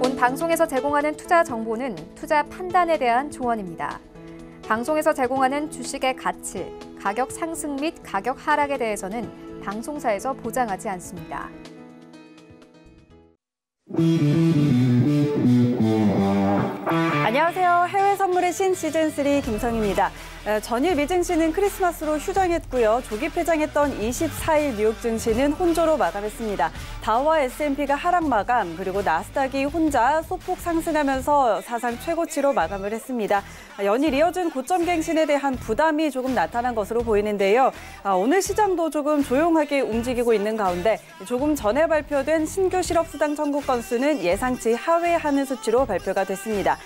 본 방송에서 제공하는 투자 정보는 투자 판단에 대한 조언입니다. 방송에서 제공하는 주식의 가치, 가격 상승 및 가격 하락에 대해서는 방송사에서 보장하지 않습니다. 안녕하세요. 해외 선물의 신 시즌3 김성희입니다. 전일 미 증시는 크리스마스로 휴장했고요. 조기 폐장했던 24일 뉴욕 증시는 혼조로 마감했습니다. 다우와 S&P가 하락 마감, 그리고 나스닥이 혼자 소폭 상승하면서 사상 최고치로 마감을 했습니다. 연일 이어진 고점 갱신에 대한 부담이 조금 나타난 것으로 보이는데요. 오늘 시장도 조금 조용하게 움직이고 있는 가운데 조금 전에 발표된 신규 실업수당 청구 건수는 예상치 하회하는 수치로 발표가 됐습니다.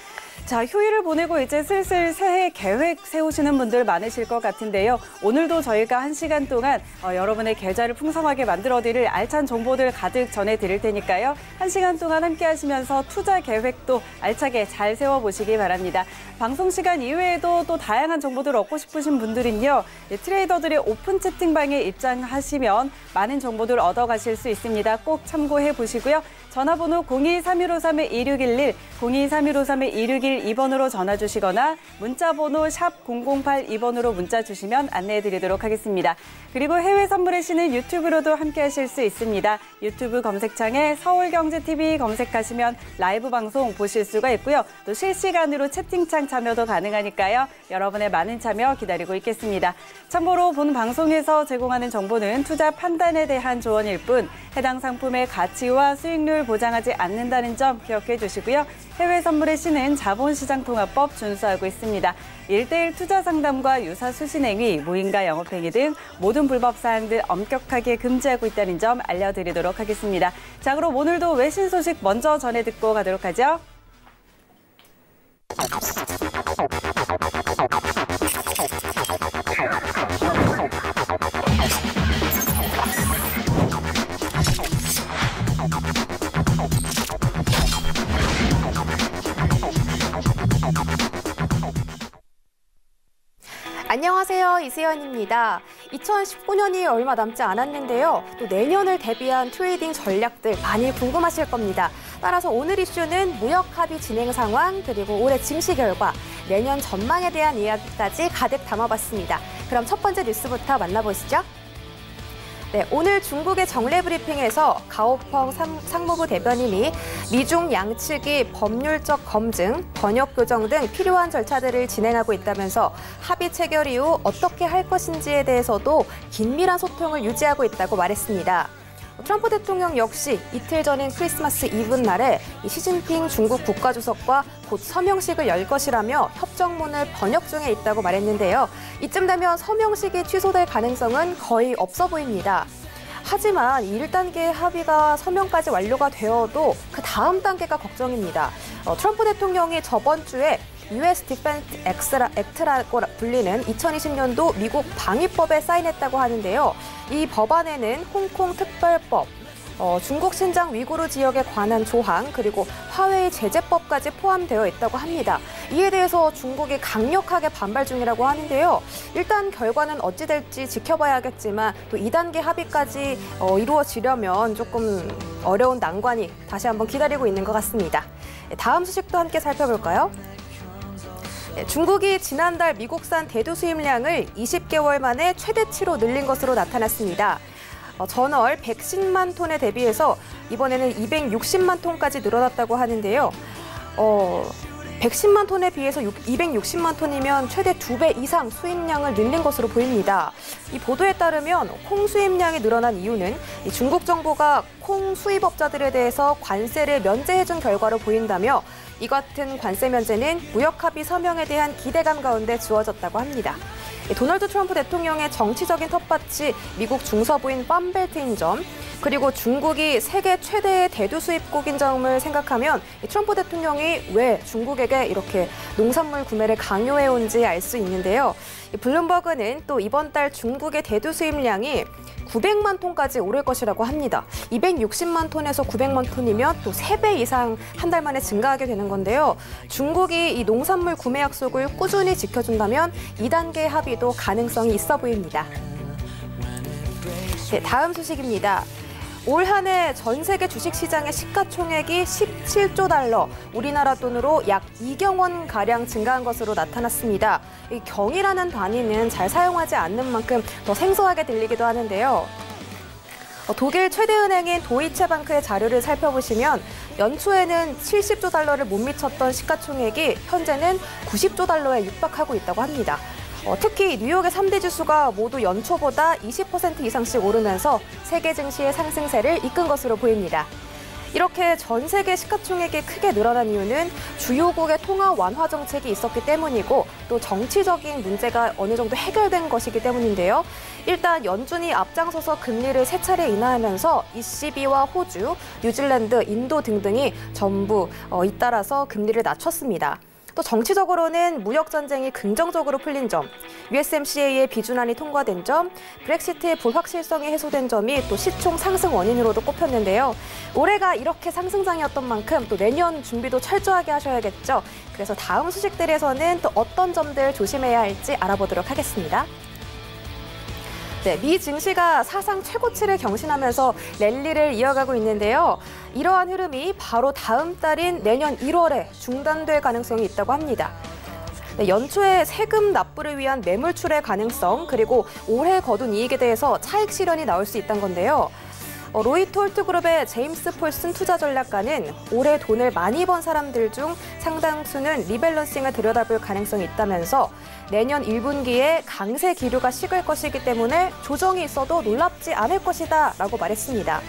자, 휴일을 보내고 이제 슬슬 새해 계획 세우시는 분들 많으실 것 같은데요. 오늘도 저희가 1시간 동안 여러분의 계좌를 풍성하게 만들어드릴 알찬 정보들 가득 전해드릴 테니까요. 1시간 동안 함께 하시면서 투자 계획도 알차게 잘 세워보시기 바랍니다. 방송 시간 이외에도 또 다양한 정보들 얻고 싶으신 분들은요. 트레이더들의 오픈 채팅방에 입장하시면 많은 정보들 얻어가실 수 있습니다. 꼭 참고해 보시고요. 전화번호 02-3153-2611, 02-3153-2612번으로 전화 주시거나 문자번호 샵 0082번으로 문자 주시면 안내해 드리도록 하겠습니다. 그리고 해외 선물의 신은 유튜브로도 함께 하실 수 있습니다. 유튜브 검색창에 서울경제TV 검색하시면 라이브 방송 보실 수가 있고요. 또 실시간으로 채팅창 참여도 가능하니까요. 여러분의 많은 참여 기다리고 있겠습니다. 참고로 본 방송에서 제공하는 정보는 투자 판단에 대한 조언일 뿐 해당 상품의 가치와 수익률 보장하지 않는다는 점 기억해 주시고요. 해외 선물의 신은 자본시장통합법 준수하고 있습니다. 1:1 투자 상담과 유사 수신행위, 무인가 영업행위 등 모든 불법 사항들 엄격하게 금지하고 있다는 점 알려드리도록 하겠습니다. 자, 그럼 오늘도 외신 소식 먼저 전해 듣고 가도록 하죠. 안녕하세요. 이세연입니다. 2019년이 얼마 남지 않았는데요. 또 내년을 대비한 트레이딩 전략들 많이 궁금하실 겁니다. 따라서 오늘 이슈는 무역 합의 진행 상황, 그리고 올해 증시 결과, 내년 전망에 대한 이야기까지 가득 담아봤습니다. 그럼 첫 번째 뉴스부터 만나보시죠. 네, 오늘 중국의 정례 브리핑에서 가오펑 상무부 대변인이 미중 양측이 법률적 검증, 번역 교정 등 필요한 절차들을 진행하고 있다면서 합의 체결 이후 어떻게 할 것인지에 대해서도 긴밀한 소통을 유지하고 있다고 말했습니다. 트럼프 대통령 역시 이틀 전인 크리스마스 이브 날에 시진핑 중국 국가주석과 곧 서명식을 열 것이라며 협정문을 번역 중에 있다고 말했는데요. 이쯤 되면 서명식이 취소될 가능성은 거의 없어 보입니다. 하지만 1단계 합의가 서명까지 완료가 되어도 그 다음 단계가 걱정입니다. 트럼프 대통령이 저번 주에 US Defense Act라고 불리는 2020년도 미국 방위법에 사인했다고 하는데요. 이 법안에는 홍콩 특별법, 중국 신장 위구르 지역에 관한 조항, 그리고 화웨이 제재법까지 포함되어 있다고 합니다. 이에 대해서 중국이 강력하게 반발 중이라고 하는데요. 일단 결과는 어찌 될지 지켜봐야겠지만 또 2단계 합의까지 이루어지려면 조금 어려운 난관이 다시 한번 기다리고 있는 것 같습니다. 다음 소식도 함께 살펴볼까요? 중국이 지난달 미국산 대두 수입량을 20개월 만에 최대치로 늘린 것으로 나타났습니다. 전월 110만 톤에 대비해서 이번에는 260만 톤까지 늘어났다고 하는데요. 110만 톤에 비해서 260만 톤이면 최대 2배 이상 수입량을 늘린 것으로 보입니다. 이 보도에 따르면 콩 수입량이 늘어난 이유는 중국 정부가 콩 수입업자들에 대해서 관세를 면제해준 결과로 보인다며 이 같은 관세 면제는 무역 합의 서명에 대한 기대감 가운데 주어졌다고 합니다. 도널드 트럼프 대통령의 정치적인 텃밭이 미국 중서부인 팜벨트인 점, 그리고 중국이 세계 최대의 대두 수입국인 점을 생각하면 트럼프 대통령이 왜 중국에게 이렇게 농산물 구매를 강요해온지 알 수 있는데요. 블룸버그는 또 이번 달 중국의 대두 수입량이 900만 톤까지 오를 것이라고 합니다. 260만 톤에서 900만 톤이면 또 3배 이상 한 달 만에 증가하게 되는 건데요. 중국이 이 농산물 구매 약속을 꾸준히 지켜준다면 2단계 합의도 가능성이 있어 보입니다. 네, 다음 소식입니다. 올 한 해 전 세계 주식시장의 시가총액이 17조 달러, 우리나라 돈으로 약 2경 원가량 증가한 것으로 나타났습니다. 이 경이라는 단위는 잘 사용하지 않는 만큼 더 생소하게 들리기도 하는데요. 독일 최대 은행인 도이체방크의 자료를 살펴보시면 연초에는 70조 달러를 못 미쳤던 시가총액이 현재는 90조 달러에 육박하고 있다고 합니다. 특히 뉴욕의 3대 지수가 모두 연초보다 20% 이상씩 오르면서 세계 증시의 상승세를 이끈 것으로 보입니다. 이렇게 전 세계 시가총액이 크게 늘어난 이유는 주요국의 통화 완화 정책이 있었기 때문이고 또 정치적인 문제가 어느 정도 해결된 것이기 때문인데요. 일단 연준이 앞장서서 금리를 세 차례 인하하면서 ECB와 호주, 뉴질랜드, 인도 등등이 전부 잇따라서 금리를 낮췄습니다. 또 정치적으로는 무역 전쟁이 긍정적으로 풀린 점, USMCA의 비준안이 통과된 점, 브렉시트의 불확실성이 해소된 점이 또 시총 상승 원인으로도 꼽혔는데요. 올해가 이렇게 상승장이었던 만큼 또 내년 준비도 철저하게 하셔야겠죠. 그래서 다음 소식들에서는 또 어떤 점들 조심해야 할지 알아보도록 하겠습니다. 네, 미 증시가 사상 최고치를 경신하면서 랠리를 이어가고 있는데요. 이러한 흐름이 바로 다음 달인 내년 1월에 중단될 가능성이 있다고 합니다. 네, 연초에 세금 납부를 위한 매물출의 가능성, 그리고 올해 거둔 이익에 대해서 차익 실현이 나올 수 있다는 건데요. 로이트 홀트그룹의 제임스 폴슨 투자전략가는 올해 돈을 많이 번 사람들 중 상당수는 리밸런싱을 들여다볼 가능성이 있다면서 내년 1분기에 강세 기류가 식을 것이기 때문에 조정이 있어도 놀랍지 않을 것이다 라고 말했습니다.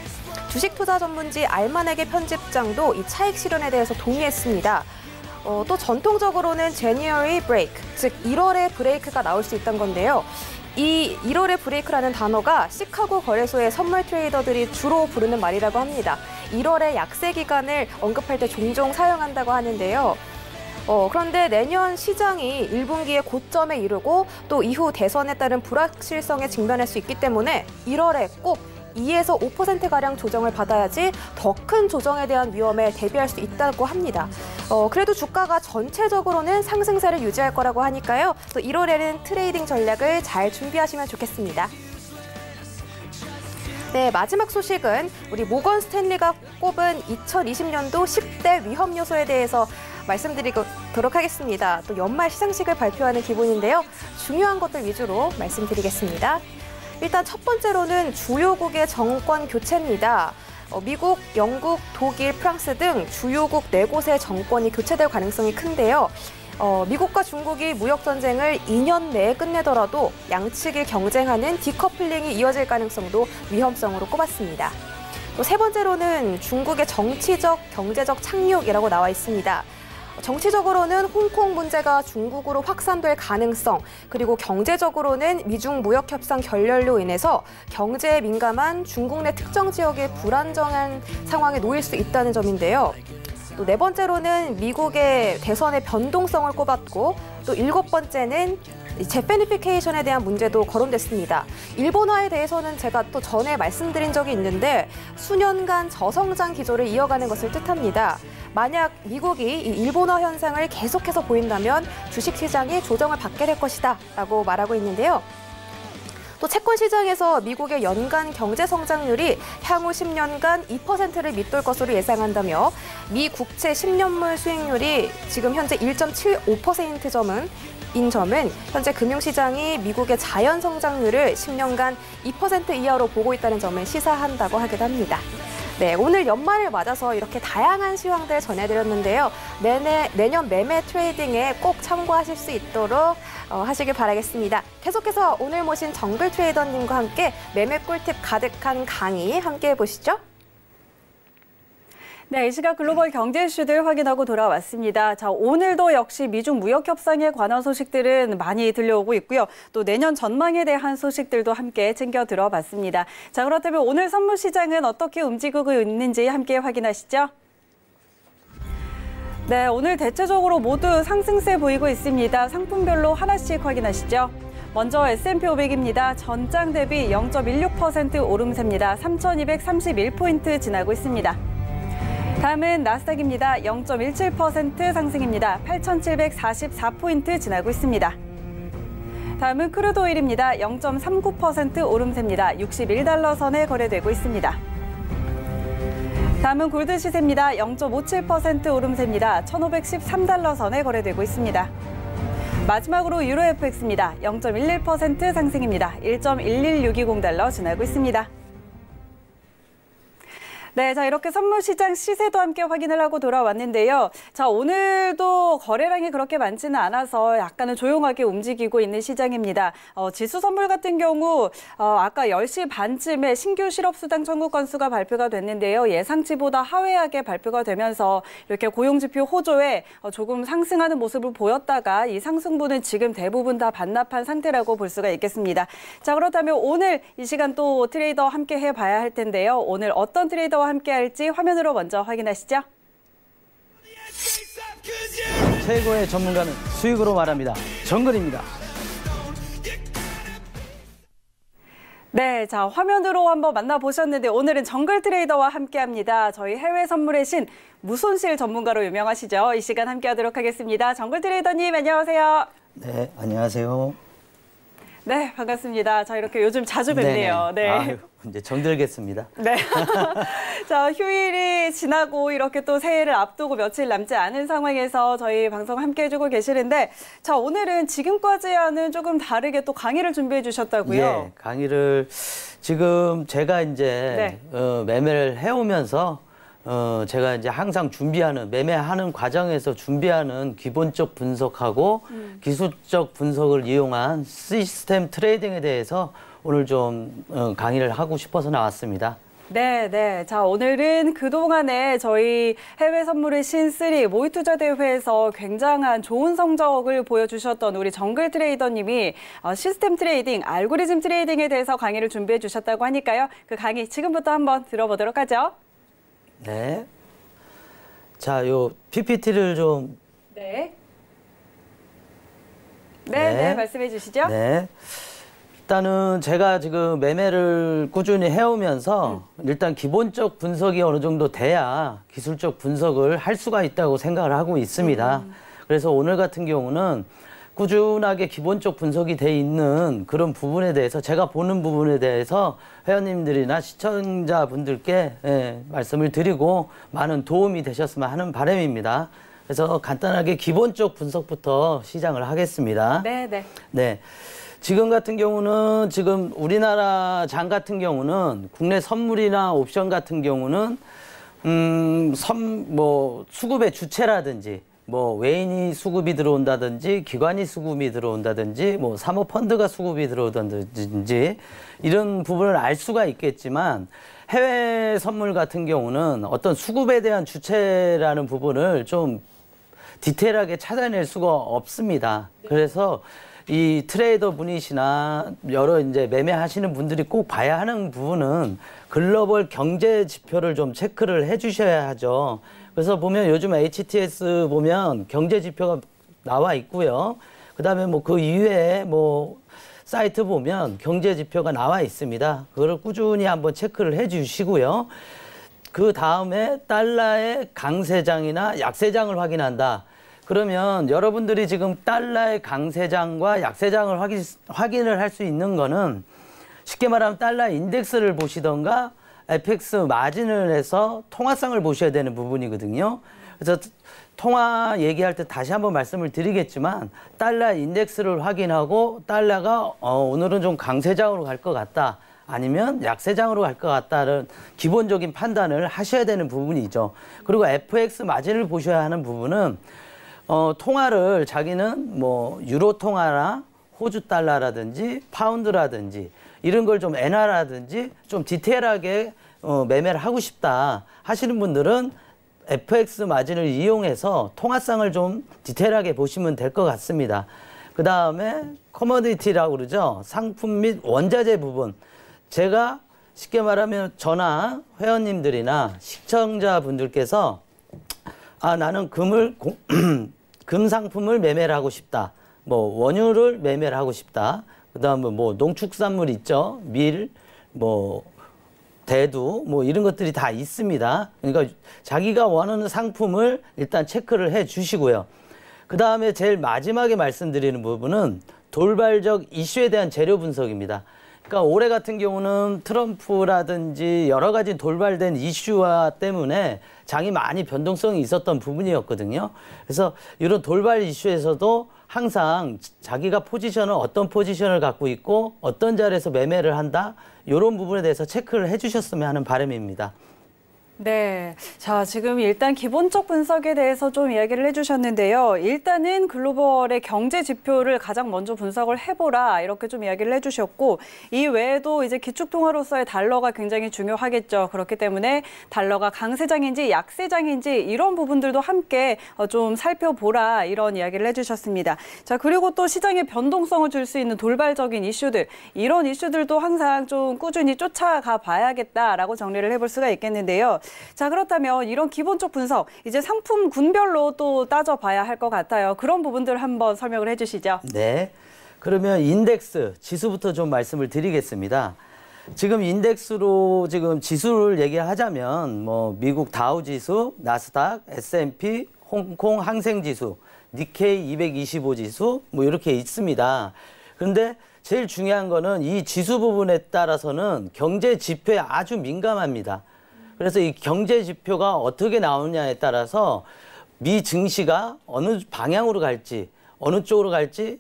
주식 투자 전문지 알마넥의 편집장도 이 차익 실현에 대해서 동의했습니다. 또 전통적으로는 January break, 즉 1월에 브레이크가 나올 수 있다는 건데요. 이 1월의 브레이크라는 단어가 시카고 거래소의 선물 트레이더들이 주로 부르는 말이라고 합니다. 1월의 약세 기간을 언급할 때 종종 사용한다고 하는데요. 그런데 내년 시장이 1분기에 고점에 이르고 또 이후 대선에 따른 불확실성에 직면할 수 있기 때문에 1월에 꼭 2에서 5%가량 조정을 받아야지 더 큰 조정에 대한 위험에 대비할 수 있다고 합니다. 그래도 주가가 전체적으로는 상승세를 유지할 거라고 하니까요. 또 1월에는 트레이딩 전략을 잘 준비하시면 좋겠습니다. 네, 마지막 소식은 우리 모건 스탠리가 꼽은 2020년도 10대 위험 요소에 대해서 말씀드리도록 하겠습니다. 또 연말 시상식을 발표하는 기분인데요. 중요한 것들 위주로 말씀드리겠습니다. 일단 첫 번째로는 주요국의 정권 교체입니다. 미국, 영국, 독일, 프랑스 등 주요국 4곳의 정권이 교체될 가능성이 큰데요. 미국과 중국이 무역 전쟁을 2년 내에 끝내더라도 양측이 경쟁하는 디커플링이 이어질 가능성도 위험성으로 꼽았습니다. 또 세 번째로는 중국의 정치적, 경제적 착륙이라고 나와 있습니다. 정치적으로는 홍콩 문제가 중국으로 확산될 가능성, 그리고 경제적으로는 미중 무역 협상 결렬로 인해서 경제에 민감한 중국 내 특정 지역의 불안정한 상황에 놓일 수 있다는 점인데요. 또 네 번째로는 미국의 대선의 변동성을 꼽았고, 또 일곱 번째는 재패니피케이션에 대한 문제도 거론됐습니다. 일본화에 대해서는 제가 또 전에 말씀드린 적이 있는데 수년간 저성장 기조를 이어가는 것을 뜻합니다. 만약 미국이 이 일본화 현상을 계속해서 보인다면 주식시장이 조정을 받게 될 것이다 라고 말하고 있는데요. 또 채권 시장에서 미국의 연간 경제 성장률이 향후 10년간 2%를 밑돌 것으로 예상한다며 미 국채 10년물 수익률이 지금 현재 1.75%점은 현재 금융시장이 미국의 자연 성장률을 10년간 2% 이하로 보고 있다는 점을 시사한다고 하기도 합니다. 네, 오늘 연말을 맞아서 이렇게 다양한 시황들 전해드렸는데요. 내년 매매 트레이딩에 꼭 참고하실 수 있도록 하시길 바라겠습니다. 계속해서 오늘 모신 정글 트레이더님과 함께 매매 꿀팁 가득한 강의 함께 해보시죠. 네, 이 시각 글로벌 경제 이슈들 확인하고 돌아왔습니다. 자, 오늘도 역시 미중 무역 협상에 관한 소식들은 많이 들려오고 있고요. 또 내년 전망에 대한 소식들도 함께 챙겨 들어봤습니다. 자, 그렇다면 오늘 선물 시장은 어떻게 움직이고 있는지 함께 확인하시죠. 네, 오늘 대체적으로 모두 상승세 보이고 있습니다. 상품별로 하나씩 확인하시죠. 먼저 S&P 500입니다. 전장 대비 0.16% 오름세입니다. 3,231포인트 지나고 있습니다. 다음은 나스닥입니다. 0.17% 상승입니다. 8,744포인트 지나고 있습니다. 다음은 크루드 오일입니다. 0.39% 오름세입니다. $61 선에 거래되고 있습니다. 다음은 골드 시세입니다. 0.57% 오름세입니다. 1,513달러 선에 거래되고 있습니다. 마지막으로 유로 FX입니다. 0.11% 상승입니다. 1.11620달러 지나고 있습니다. 네, 자 이렇게 선물 시장 시세도 함께 확인을 하고 돌아왔는데요. 자, 오늘도 거래량이 그렇게 많지는 않아서 약간은 조용하게 움직이고 있는 시장입니다. 지수 선물 같은 경우 아까 10시 반쯤에 신규 실업수당 청구 건수가 발표가 됐는데요. 예상치보다 하회하게 발표가 되면서 이렇게 고용지표 호조에 조금 상승하는 모습을 보였다가 이 상승분은 지금 대부분 다 반납한 상태라고 볼 수가 있겠습니다. 자, 그렇다면 오늘 이 시간 또 트레이더 함께 해봐야 할 텐데요. 오늘 어떤 트레이더와 함께 할지 화면으로 먼저 확인하시죠. 최고의 전문가는 수익으로 말합니다. 정글입니다. 네, 자 화면으로 한번 만나보셨는데 오늘은 정글 트레이더와 함께합니다. 저희 해외 선물의 신 무손실 전문가로 유명하시죠. 이 시간 함께하도록 하겠습니다. 정글 트레이더님 안녕하세요. 네, 안녕하세요. 네, 반갑습니다. 자, 이렇게 요즘 자주 뵙네요. 네. 아유, 이제 정들겠습니다. 네. 자, 휴일이 지나고 이렇게 또 새해를 앞두고 며칠 남지 않은 상황에서 저희 방송 함께 해주고 계시는데, 자, 오늘은 지금까지와는 조금 다르게 또 강의를 준비해 주셨다고요? 예, 강의를 지금 제가 이제 매매를 해오면서 제가 이제 항상 준비하는, 매매하는 과정에서 준비하는 기본적 분석하고 기술적 분석을 이용한 시스템 트레이딩에 대해서 오늘 좀 강의를 하고 싶어서 나왔습니다. 네, 네. 자, 오늘은 그동안에 저희 해외 선물의 신3 모의투자 대회에서 굉장한 좋은 성적을 보여주셨던 우리 정글 트레이더님이 시스템 트레이딩, 알고리즘 트레이딩에 대해서 강의를 준비해 주셨다고 하니까요. 그 강의 지금부터 한번 들어보도록 하죠. 네. 자, 요 PPT를 좀. 네. 네, 말씀해 주시죠. 네. 일단은 제가 지금 매매를 꾸준히 해오면서 일단 기본적 분석이 어느 정도 돼야 기술적 분석을 할 수가 있다고 생각을 하고 있습니다. 그래서 오늘 같은 경우는 꾸준하게 기본적 분석이 돼 있는 그런 부분에 대해서 제가 보는 부분에 대해서 회원님들이나 시청자분들께 말씀을 드리고 많은 도움이 되셨으면 하는 바람입니다. 그래서 간단하게 기본적 분석부터 시작을 하겠습니다. 네, 네. 네. 지금 같은 경우는 지금 우리나라 장 같은 경우는 국내 선물이나 옵션 같은 경우는 수급의 주체라든지 뭐 외인이 수급이 들어온다든지 기관이 수급이 들어온다든지 뭐 사모펀드가 수급이 들어온다든지 이런 부분을 알 수가 있겠지만 해외 선물 같은 경우는 어떤 수급에 대한 주체라는 부분을 좀 디테일하게 찾아낼 수가 없습니다. 그래서 이 트레이더 분이시나 여러 이제 매매하시는 분들이 꼭 봐야 하는 부분은 글로벌 경제 지표를 좀 체크를 해 주셔야 하죠. 그래서 보면 요즘 HTS 보면 경제 지표가 나와 있고요. 그다음에 뭐 그 이외에 뭐 사이트 보면 경제 지표가 나와 있습니다. 그거를 꾸준히 한번 체크를 해 주시고요. 그 다음에 달러의 강세장이나 약세장을 확인한다. 그러면 여러분들이 지금 달러의 강세장과 약세장을 확인을 할 수 있는 거는 쉽게 말하면 달러 인덱스를 보시던가 FX 마진을 해서 통화상을 보셔야 되는 부분이거든요. 그래서 통화 얘기할 때 다시 한번 말씀을 드리겠지만 달러 인덱스를 확인하고 달러가 오늘은 좀 강세장으로 갈 것 같다. 아니면 약세장으로 갈 것 같다는 기본적인 판단을 하셔야 되는 부분이죠. 그리고 FX 마진을 보셔야 하는 부분은 통화를 자기는 뭐 유로 통화나 호주 달러라든지 파운드라든지 이런 걸 좀 엔화라든지 좀 디테일하게 매매를 하고 싶다 하시는 분들은 FX 마진을 이용해서 통화상을 좀 디테일하게 보시면 될 것 같습니다. 그 다음에 커머디티라고 그러죠. 상품 및 원자재 부분. 제가 쉽게 말하면 저나 회원님들이나 시청자분들께서 나는 금 상품을 매매를 하고 싶다. 뭐 원유를 매매를 하고 싶다. 그다음에 뭐 농축산물 있죠. 밀, 뭐 대두, 뭐 이런 것들이 다 있습니다. 그러니까 자기가 원하는 상품을 일단 체크를 해 주시고요. 그다음에 제일 마지막에 말씀드리는 부분은 돌발적 이슈에 대한 재료 분석입니다. 그러니까 올해 같은 경우는 트럼프라든지 여러 가지 돌발된 이슈와 때문에 장이 많이 변동성이 있었던 부분이었거든요. 그래서 이런 돌발 이슈에서도 항상 자기가 어떤 포지션을 갖고 있고 어떤 자리에서 매매를 한다, 이런 부분에 대해서 체크를 해주셨으면 하는 바람입니다. 네. 자, 지금 일단 기본적 분석에 대해서 좀 이야기를 해주셨는데요. 일단은 글로벌의 경제 지표를 가장 먼저 분석을 해보라, 이렇게 좀 이야기를 해주셨고, 이 외에도 이제 기축통화로서의 달러가 굉장히 중요하겠죠. 그렇기 때문에 달러가 강세장인지 약세장인지 이런 부분들도 함께 좀 살펴보라, 이런 이야기를 해주셨습니다. 자, 그리고 또 시장의 변동성을 줄 수 있는 돌발적인 이슈들, 이런 이슈들도 항상 좀 꾸준히 쫓아가 봐야겠다라고 정리를 해볼 수가 있겠는데요. 자, 그렇다면 이런 기본적 분석, 이제 상품군별로 또 따져봐야 할 것 같아요. 그런 부분들 한번 설명을 해주시죠. 네. 그러면 인덱스, 지수부터 좀 말씀을 드리겠습니다. 지금 인덱스로 지금 지수를 얘기를 하자면 뭐 미국 다우지수, 나스닥, S&P, 홍콩 항생지수, 니케이 225 지수 뭐 이렇게 있습니다. 그런데 제일 중요한 거는 이 지수 부분에 따라서는 경제 지표에 아주 민감합니다. 그래서 이 경제 지표가 어떻게 나오느냐에 따라서 미 증시가 어느 방향으로 갈지, 어느 쪽으로 갈지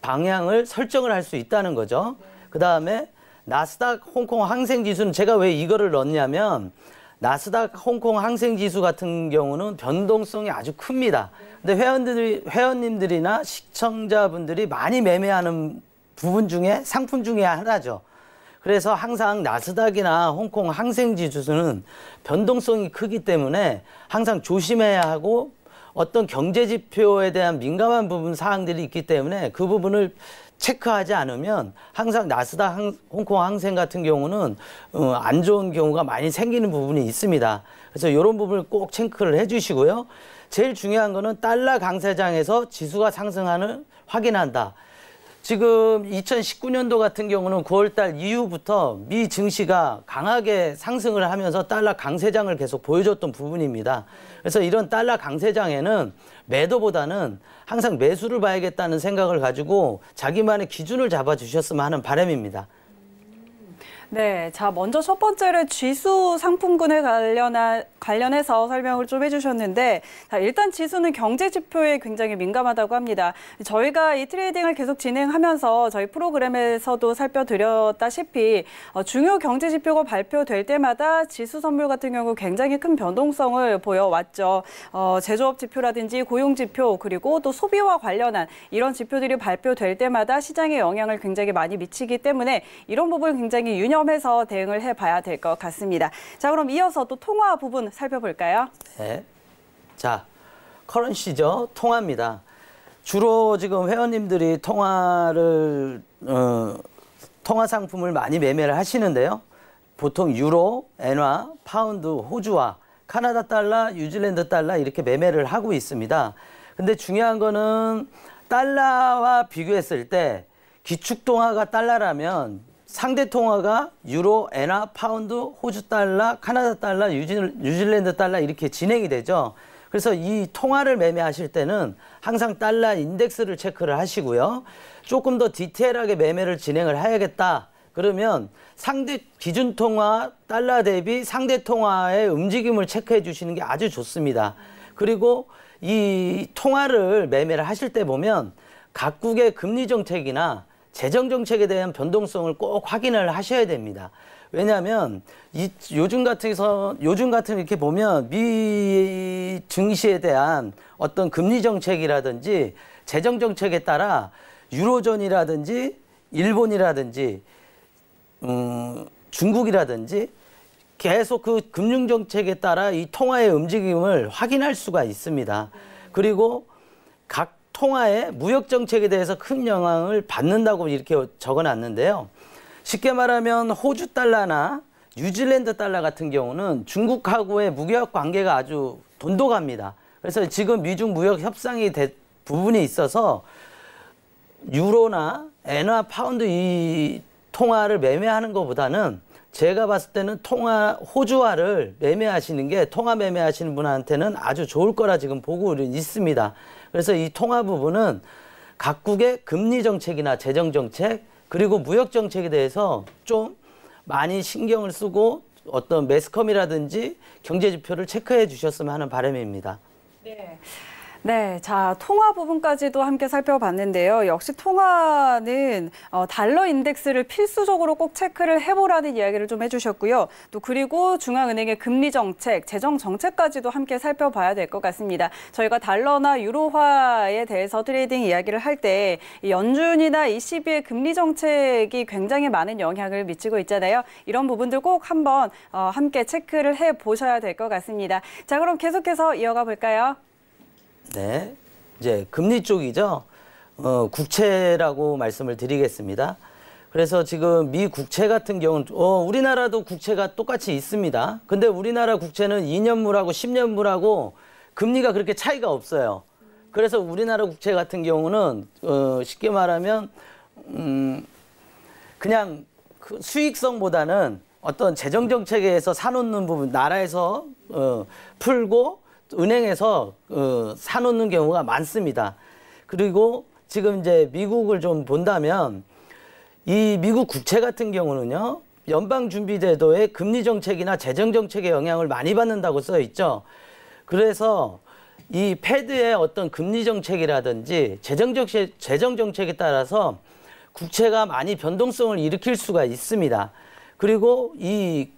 방향을 설정을 할 수 있다는 거죠. 그다음에 나스닥 홍콩 항생지수는 제가 왜 이거를 넣냐면 나스닥 홍콩 항생지수 같은 경우는 변동성이 아주 큽니다. 근데 회원님들이나 시청자분들이 많이 매매하는 부분 중에 상품 중에 하나죠. 그래서 항상 나스닥이나 홍콩 항생지수는 변동성이 크기 때문에 항상 조심해야 하고 어떤 경제지표에 대한 민감한 부분 사항들이 있기 때문에 그 부분을 체크하지 않으면 항상 나스닥 홍콩 항생 같은 경우는 안 좋은 경우가 많이 생기는 부분이 있습니다. 그래서 이런 부분을 꼭 체크를 해주시고요. 제일 중요한 거는 달러 강세장에서 지수가 상승하는 확인한다. 지금 2019년도 같은 경우는 9월달 이후부터 미 증시가 강하게 상승을 하면서 달러 강세장을 계속 보여줬던 부분입니다. 그래서 이런 달러 강세장에는 매도보다는 항상 매수를 봐야겠다는 생각을 가지고 자기만의 기준을 잡아주셨으면 하는 바람입니다. 네, 자, 먼저 첫 번째로 지수 상품군에 관련해서 설명을 좀 해주셨는데, 자, 일단 지수는 경제 지표에 굉장히 민감하다고 합니다. 저희가 이 트레이딩을 계속 진행하면서 저희 프로그램에서도 살펴드렸다시피 중요 경제 지표가 발표될 때마다 지수 선물 같은 경우 굉장히 큰 변동성을 보여왔죠. 제조업 지표라든지 고용 지표, 그리고 또 소비와 관련한 이런 지표들이 발표될 때마다 시장에 영향을 굉장히 많이 미치기 때문에 이런 부분을 굉장히 유념해서 대응을 해봐야 될 것 같습니다. 자, 그럼 이어서 또 통화 부분 살펴볼까요? 네. 자, 커런시죠. 통화입니다. 주로 지금 회원님들이 통화 상품을 많이 매매를 하시는데요. 보통 유로, 엔화, 파운드, 호주화, 카나다 달러, 뉴질랜드 달러 이렇게 매매를 하고 있습니다. 근데 중요한 거는 달러와 비교했을 때 기축통화가 달러라면 상대 통화가 유로, 엔화, 파운드, 호주 달러, 카나다 달러, 뉴질랜드 달러 이렇게 진행이 되죠. 그래서 이 통화를 매매하실 때는 항상 달러 인덱스를 체크를 하시고요. 조금 더 디테일하게 매매를 진행을 해야겠다. 그러면 상대 기준 통화 달러 대비 상대 통화의 움직임을 체크해 주시는 게 아주 좋습니다. 그리고 이 통화를 매매를 하실 때 보면 각국의 금리 정책이나 재정 정책에 대한 변동성을 꼭 확인을 하셔야 됩니다. 왜냐하면 요즘 같은 이렇게 보면 미 증시에 대한 어떤 금리 정책이라든지 재정 정책에 따라 유로존이라든지 일본이라든지 중국이라든지 계속 그 금융 정책에 따라 이 통화의 움직임을 확인할 수가 있습니다. 그리고 각 통화의 무역 정책에 대해서 큰 영향을 받는다고 이렇게 적어놨는데요. 쉽게 말하면 호주 달러나 뉴질랜드 달러 같은 경우는 중국하고의 무역 관계가 아주 돈독합니다. 그래서 지금 미중 무역 협상이 된 부분이 있어서 유로나 엔화, 파운드 이 통화를 매매하는 것보다는 제가 봤을 때는 호주화를 매매하시는 게 통화 매매하시는 분한테는 아주 좋을 거라 지금 보고 있습니다. 그래서 이 통화 부분은 각국의 금리 정책이나 재정 정책, 그리고 무역 정책에 대해서 좀 많이 신경을 쓰고 어떤 매스컴이라든지 경제 지표를 체크해 주셨으면 하는 바람입니다. 네. 네, 자, 통화 부분까지도 함께 살펴봤는데요. 역시 통화는 달러 인덱스를 필수적으로 꼭 체크를 해보라는 이야기를 좀 해주셨고요. 또 그리고 중앙은행의 금리 정책, 재정 정책까지도 함께 살펴봐야 될 것 같습니다. 저희가 달러나 유로화에 대해서 트레이딩 이야기를 할 때 연준이나 ECB의 금리 정책이 굉장히 많은 영향을 미치고 있잖아요. 이런 부분들 꼭 한번 함께 체크를 해보셔야 될 것 같습니다. 자, 그럼 계속해서 이어가 볼까요? 네, 이제 금리 쪽이죠. 국채라고 말씀을 드리겠습니다. 그래서 지금 미 국채 같은 경우는 우리나라도 국채가 똑같이 있습니다. 근데 우리나라 국채는 2년물하고 10년물하고 금리가 그렇게 차이가 없어요. 그래서 우리나라 국채 같은 경우는 쉽게 말하면 그냥 그 수익성보다는 어떤 재정 정책에 의해서 사놓는 부분, 나라에서 풀고 은행에서 사놓는 경우가 많습니다. 그리고 지금 이제 미국을 좀 본다면 이 미국 국채 같은 경우는요, 연방준비제도의 금리 정책이나 재정 정책의 영향을 많이 받는다고 써 있죠. 그래서 이 패드의 어떤 금리 정책이라든지 재정 정책에 따라서 국채가 많이 변동성을 일으킬 수가 있습니다. 그리고 이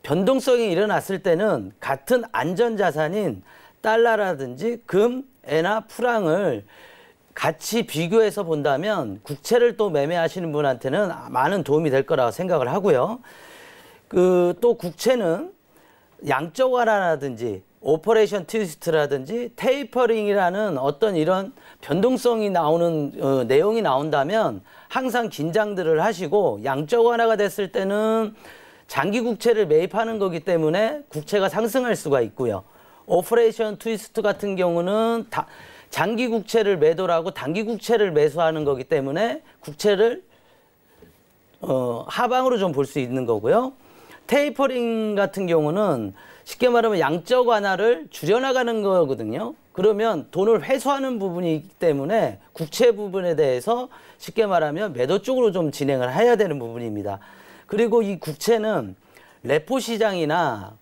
변동성이 일어났을 때는 같은 안전자산인 달러라든지 금, 엔화, 프랑을 같이 비교해서 본다면 국채를 또 매매하시는 분한테는 많은 도움이 될 거라고 생각을 하고요. 또 국채는 양적 완화라든지 오퍼레이션 트위스트라든지 테이퍼링이라는 어떤 이런 변동성이 나오는 내용이 나온다면 항상 긴장들을 하시고, 양적 완화가 됐을 때는 장기 국채를 매입하는 거기 때문에 국채가 상승할 수가 있고요. 오퍼레이션 트위스트 같은 경우는 장기 국채를 매도를 하고 단기 국채를 매수하는 거기 때문에 국채를 하방으로 좀 볼 수 있는 거고요. 테이퍼링 같은 경우는 쉽게 말하면 양적 완화를 줄여나가는 거거든요. 그러면 돈을 회수하는 부분이기 때문에 국채 부분에 대해서 쉽게 말하면 매도 쪽으로 좀 진행을 해야 되는 부분입니다. 그리고 이 국채는 레포 시장이나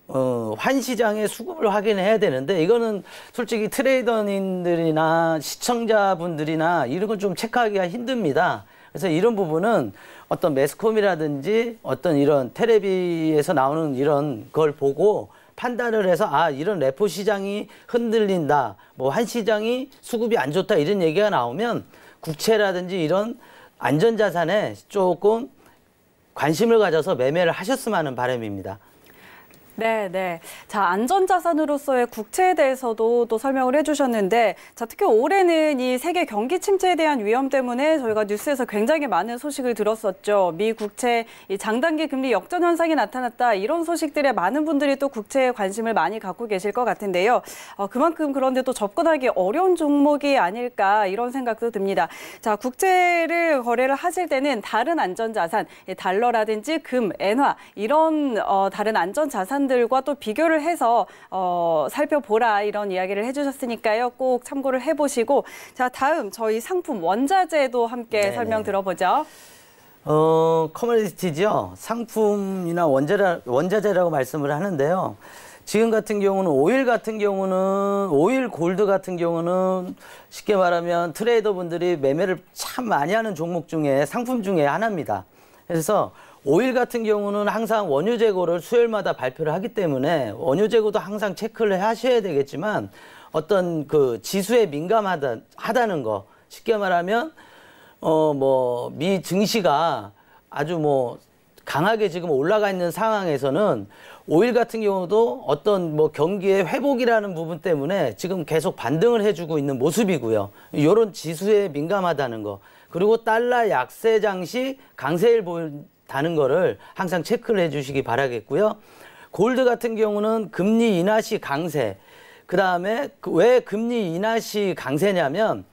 환 시장의 수급을 확인해야 되는데, 이거는 솔직히 트레이더님들이나 시청자분들이나 이런 걸 좀 체크하기가 힘듭니다. 그래서 이런 부분은 어떤 매스컴이라든지 어떤 이런 텔레비에서 나오는 이런 걸 보고 판단을 해서 이런 레포 시장이 흔들린다, 뭐 환 시장이 수급이 안 좋다, 이런 얘기가 나오면 국채라든지 이런 안전자산에 조금 관심을 가져서 매매를 하셨으면 하는 바람입니다. 네, 네. 자, 안전자산으로서의 국채에 대해서도 또 설명을 해주셨는데, 자, 특히 올해는 이 세계 경기 침체에 대한 위험 때문에 저희가 뉴스에서 굉장히 많은 소식을 들었었죠. 미 국채 이 장단기 금리 역전 현상이 나타났다, 이런 소식들에 많은 분들이 또 국채에 관심을 많이 갖고 계실 것 같은데요. 그만큼 그런데 또 접근하기 어려운 종목이 아닐까, 이런 생각도 듭니다. 자, 국채를 거래를 하실 때는 다른 안전자산, 달러라든지 금, 엔화 이런 다른 안전자산 들과 또 비교를 해서 살펴보라, 이런 이야기를 해주셨으니까요. 꼭 참고를 해보시고, 자, 다음 저희 상품 원자재도 함께 네네. 설명 들어보죠. 커머디티죠. 상품이나 원자재라고 말씀을 하는데요. 지금 같은 경우는 오일 골드 같은 경우는 쉽게 말하면 트레이더 분들이 매매를 참 많이 하는 종목 중에 상품 중에 하나입니다. 그래서 오일 같은 경우는 항상 원유 재고를 수요일마다 발표를 하기 때문에 원유 재고도 항상 체크를 하셔야 되겠지만, 어떤 그 지수에 민감하다는 거, 쉽게 말하면 미 증시가 아주 강하게 지금 올라가 있는 상황에서는 오일 같은 경우도 어떤 경기의 회복이라는 부분 때문에 지금 계속 반등을 해주고 있는 모습이고요. 이런 지수에 민감하다는 거, 그리고 달러 약세 장시 강세일 다는 거를 항상 체크를 해주시기 바라겠고요. 골드 같은 경우는 금리 인하 시 강세. 그 다음에 왜 금리 인하 시 강세냐면,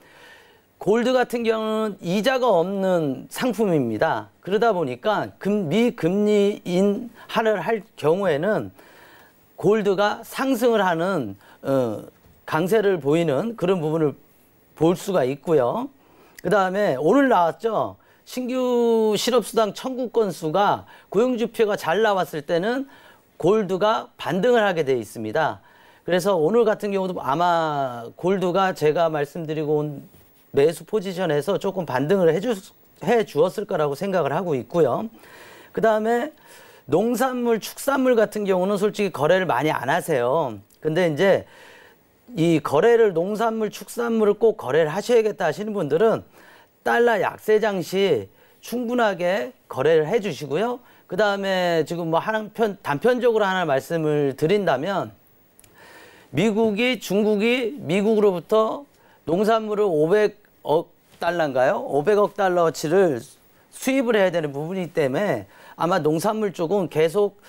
골드 같은 경우는 이자가 없는 상품입니다. 그러다 보니까 미 금리 인하를 할 경우에는 골드가 상승을 하는 강세를 보이는 그런 부분을 볼 수가 있고요. 그 다음에 오늘 나왔죠. 신규 실업수당 청구 건수가 고용지표가 잘 나왔을 때는 골드가 반등을 하게 돼 있습니다. 그래서 오늘 같은 경우도 아마 골드가 제가 말씀드리고 온 매수 포지션에서 조금 반등을 해 주었을 거라고 생각을 하고 있고요. 그 다음에 농산물, 축산물 같은 경우는 솔직히 거래를 많이 안 하세요. 근데 이제 이 거래를 농산물, 축산물을 꼭 거래를 하셔야겠다 하시는 분들은 달러 약세장 시 충분하게 거래를 해 주시고요. 그 다음에 지금 뭐 단편적으로 하나 말씀을 드린다면 미국이, 중국이 미국으로부터 농산물을 500억 달러인가요? 500억 달러어치를 수입을 해야 되는 부분이기 때문에 아마 농산물 쪽은 계속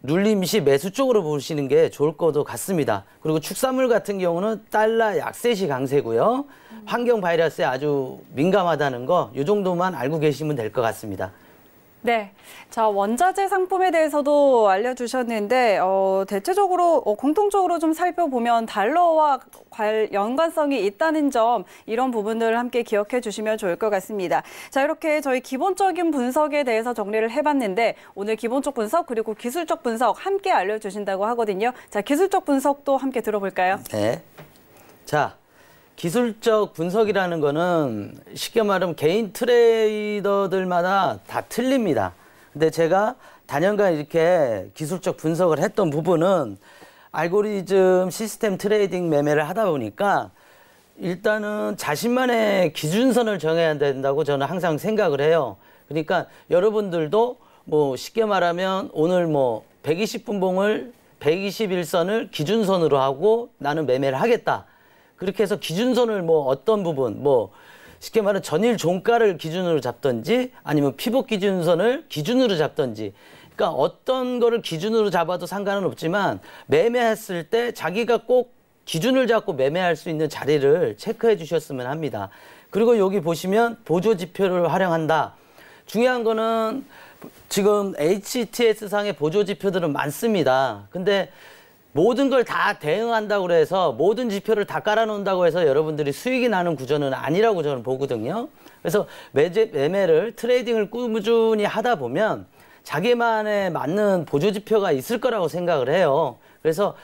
눌림시 매수 쪽으로 보시는 게 좋을 것도 같습니다. 그리고 축산물 같은 경우는 달러 약세시 강세고요. 환경 바이러스에 아주 민감하다는 거 이 정도만 알고 계시면 될 것 같습니다. 네. 자, 원자재 상품에 대해서도 알려주셨는데, 대체적으로, 공통적으로 좀 살펴보면 달러와 연관성이 있다는 점, 이런 부분들을 함께 기억해 주시면 좋을 것 같습니다. 자, 이렇게 저희 기본적인 분석에 대해서 정리를 해봤는데, 오늘 기본적 분석 그리고 기술적 분석 함께 알려주신다고 하거든요. 자, 기술적 분석도 함께 들어볼까요? 네. 자. 기술적 분석이라는 거는 쉽게 말하면 개인 트레이더들마다 다 틀립니다. 근데 제가 단연간 이렇게 기술적 분석을 했던 부분은 알고리즘 시스템 트레이딩 매매를 하다 보니까 일단은 자신만의 기준선을 정해야 된다고 저는 항상 생각을 해요. 그러니까 여러분들도 뭐 쉽게 말하면 오늘 뭐 120분봉을 121선을 기준선으로 하고 나는 매매를 하겠다. 그렇게 해서 기준선을 뭐 어떤 부분, 뭐 쉽게 말하면 전일 종가를 기준으로 잡든지 아니면 피복 기준선을 기준으로 잡든지, 그러니까 어떤 거를 기준으로 잡아도 상관은 없지만 매매했을 때 자기가 꼭 기준을 잡고 매매할 수 있는 자리를 체크해 주셨으면 합니다. 그리고 여기 보시면 보조 지표를 활용한다. 중요한 거는 지금 HTS상의 보조 지표들은 많습니다. 근데 모든 걸 다 대응한다고 해서 모든 지표를 다 깔아놓는다고 해서 여러분들이 수익이 나는 구조는 아니라고 저는 보거든요. 그래서 매매를 트레이딩을 꾸준히 하다 보면 자기만의 맞는 보조 지표가 있을 거라고 생각을 해요. 그래서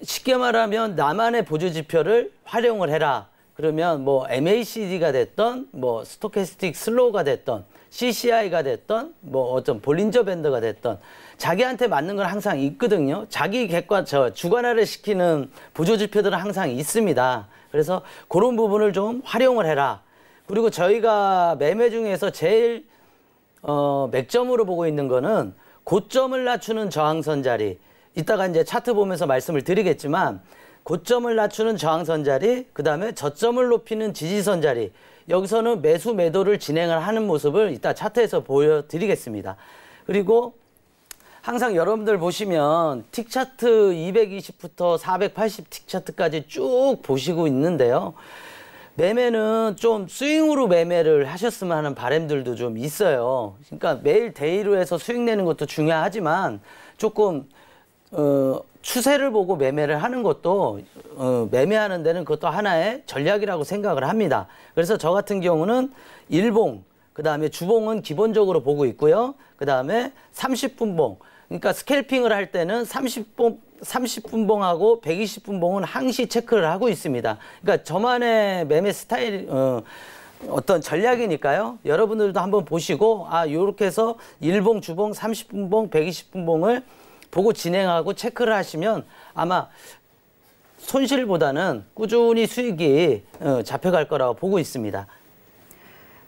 쉽게 말하면 나만의 보조 지표를 활용을 해라. 그러면 뭐 MACD가 됐던 뭐 스토캐스틱 슬로우가 됐던 CCI가 됐던 뭐 어떤 볼린저 밴드가 됐던 자기한테 맞는 건 항상 있거든요. 자기 객관 주관화를 시키는 보조 지표들은 항상 있습니다. 그래서 그런 부분을 좀 활용을 해라. 그리고 저희가 매매 중에서 제일 맥점으로 보고 있는 거는 고점을 낮추는 저항선 자리. 이따가 이제 차트 보면서 말씀을 드리겠지만 고점을 낮추는 저항선 자리, 그 다음에 저점을 높이는 지지선 자리. 여기서는 매수 매도를 진행을 하는 모습을 이따 차트에서 보여드리겠습니다. 그리고 항상 여러분들 보시면 틱차트 220부터 480 틱차트까지 쭉 보시고 있는데요. 매매는 좀 스윙으로 매매를 하셨으면 하는 바람들도 좀 있어요. 그러니까 매일 데이로 해서 수익 내는 것도 중요하지만 조금 추세를 보고 매매를 하는 것도 매매하는 데는 그것도 하나의 전략이라고 생각을 합니다. 그래서 저 같은 경우는 일봉, 그 다음에 주봉은 기본적으로 보고 있고요. 그 다음에 30분봉, 그러니까 스캘핑을 할 때는 30분봉하고 120분봉은 항시 체크를 하고 있습니다. 그러니까 저만의 매매 스타일, 어떤 전략이니까요. 여러분들도 한번 보시고, 요렇게 해서 일봉, 주봉, 30분봉, 120분봉을 보고 진행하고 체크를 하시면 아마 손실보다는 꾸준히 수익이 잡혀갈 거라고 보고 있습니다.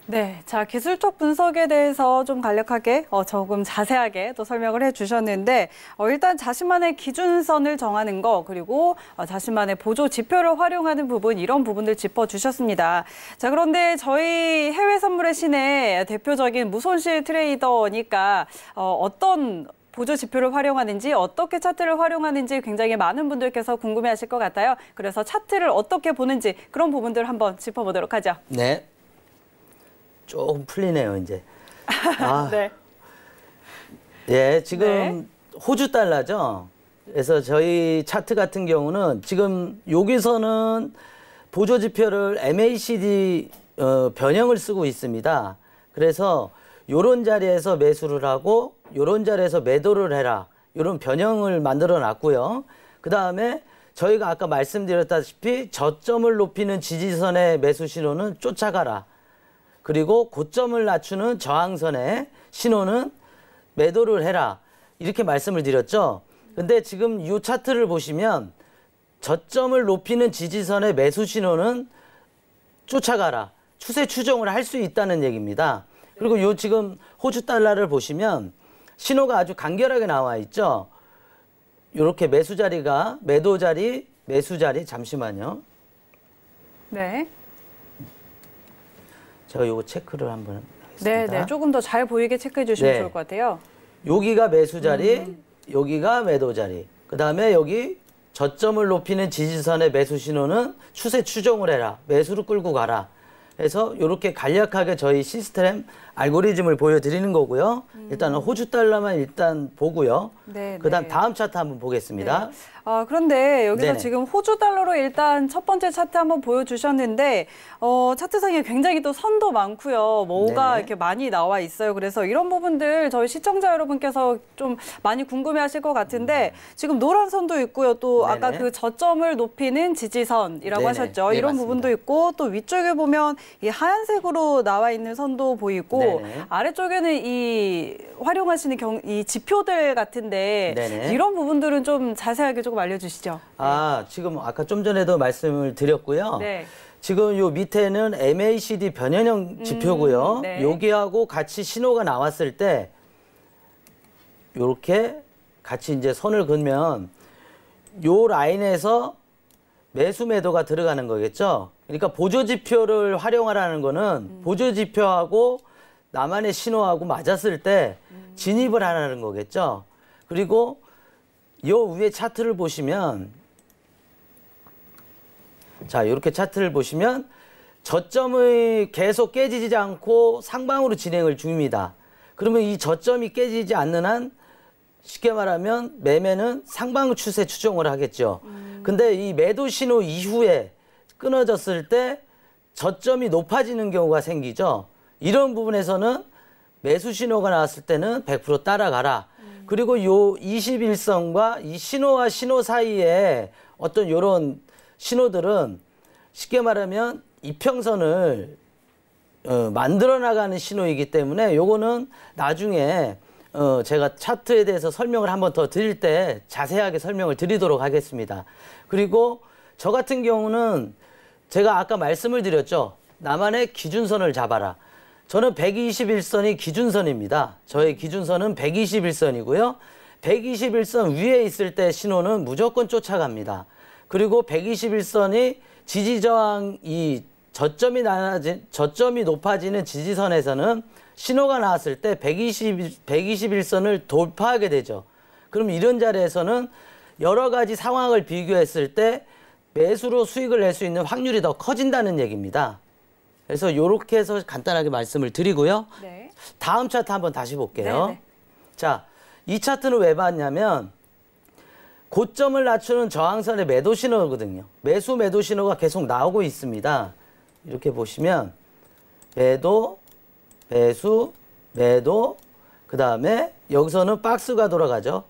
네, 자, 기술적 분석에 대해서 좀 간략하게 조금 자세하게 또 설명을 해주셨는데 일단 자신만의 기준선을 정하는 거 그리고 자신만의 보조 지표를 활용하는 부분 이런 부분들 짚어주셨습니다. 자, 그런데 저희 해외 선물의 신의 대표적인 무손실 트레이더니까 어떤 보조 지표를 활용하는지 어떻게 차트를 활용하는지 굉장히 많은 분들께서 궁금해하실 것 같아요. 그래서 차트를 어떻게 보는지 그런 부분들 한번 짚어보도록 하죠. 네. 조금 풀리네요, 이제. 네. 예, 지금 네. 호주 달러죠. 그래서 저희 차트 같은 경우는 지금 여기서는 보조 지표를 MACD 변형을 쓰고 있습니다. 그래서 요런 자리에서 매수를 하고 요런 자리에서 매도를 해라. 요런 변형을 만들어 놨고요. 그다음에 저희가 아까 말씀드렸다시피 저점을 높이는 지지선의 매수 신호는 쫓아가라. 그리고 고점을 낮추는 저항선의 신호는 매도를 해라. 이렇게 말씀을 드렸죠. 근데 지금 이 차트를 보시면 저점을 높이는 지지선의 매수 신호는 쫓아가라. 추세 추종을 할 수 있다는 얘기입니다. 그리고 요 지금 호주 달러를 보시면 신호가 아주 간결하게 나와 있죠. 이렇게 매수 자리가 매도 자리, 매수 자리. 잠시만요. 네. 제가 요거 체크를 한번 하겠습니다. 네, 조금 더 잘 보이게 체크해 주시면 네. 좋을 것 같아요. 여기가 매수 자리, 여기가 매도 자리. 그다음에 여기 저점을 높이는 지지선의 매수 신호는 추세 추종을 해라. 매수로 끌고 가라. 그래서 이렇게 간략하게 저희 시스템 알고리즘을 보여드리는 거고요. 일단은 호주 달러만 일단 보고요. 네, 그다음 네. 다음 차트 한번 보겠습니다. 그런데 여기서 네네. 지금 호주 달러로 일단 첫 번째 차트 한번 보여주셨는데 차트상에 굉장히 또 선도 많고요. 뭐가 네네. 이렇게 많이 나와 있어요. 그래서 이런 부분들 저희 시청자 여러분께서 좀 많이 궁금해하실 것 같은데 지금 노란 선도 있고요. 또 아까 네네. 그 저점을 높이는 지지선이라고 네네. 하셨죠. 네, 이런 맞습니다. 부분도 있고 또 위쪽에 보면 이 하얀색으로 나와 있는 선도 보이고 네네. 아래쪽에는 이 활용하시는 이 지표들 같은데 네네. 이런 부분들은 좀 자세하게 조금 알려주시죠. 지금 아까 좀 전에도 말씀을 드렸고요. 네. 지금 요 밑에는 MACD 변현형 지표고요. 네. 여기하고 같이 신호가 나왔을 때 요렇게 같이 이제 선을 그으면 요 라인에서 매수 매도가 들어가는 거겠죠. 그러니까 보조 지표를 활용하라는 거는 보조 지표하고 나만의 신호하고 맞았을 때 진입을 하라는 거겠죠. 그리고 요 위에 차트를 보시면 자, 이렇게 차트를 보시면 저점이 계속 깨지지 않고 상방으로 진행을 중입니다. 그러면 이 저점이 깨지지 않는 한 쉽게 말하면 매매는 상방 추세 추종을 하겠죠. 근데 이 매도 신호 이후에 끊어졌을 때 저점이 높아지는 경우가 생기죠. 이런 부분에서는 매수 신호가 나왔을 때는 100% 따라가라. 그리고 요 21선과 이 신호와 신호 사이에 어떤 요런 신호들은 쉽게 말하면 이평선을 만들어 나가는 신호이기 때문에 요거는 나중에 제가 차트에 대해서 설명을 한번 더 드릴 때 자세하게 설명을 드리도록 하겠습니다. 그리고 저 같은 경우는 제가 아까 말씀을 드렸죠. 나만의 기준선을 잡아라. 저는 121선이 기준선입니다. 저의 기준선은 121선이고요. 121선 위에 있을 때 신호는 무조건 쫓아갑니다. 그리고 121선이 지지저항 이 저점이 높아지는 지지선에서는 신호가 나왔을 때 121선을 돌파하게 되죠. 그럼 이런 자리에서는 여러 가지 상황을 비교했을 때 매수로 수익을 낼 수 있는 확률이 더 커진다는 얘기입니다. 그래서 이렇게 해서 간단하게 말씀을 드리고요. 네. 다음 차트 한번 다시 볼게요. 네네. 자, 이 차트는 왜 봤냐면 고점을 낮추는 저항선의 매도 신호거든요. 매수 매도 신호가 계속 나오고 있습니다. 이렇게 보시면 매도, 매수, 매도, 그 다음에 여기서는 박스가 돌아가죠.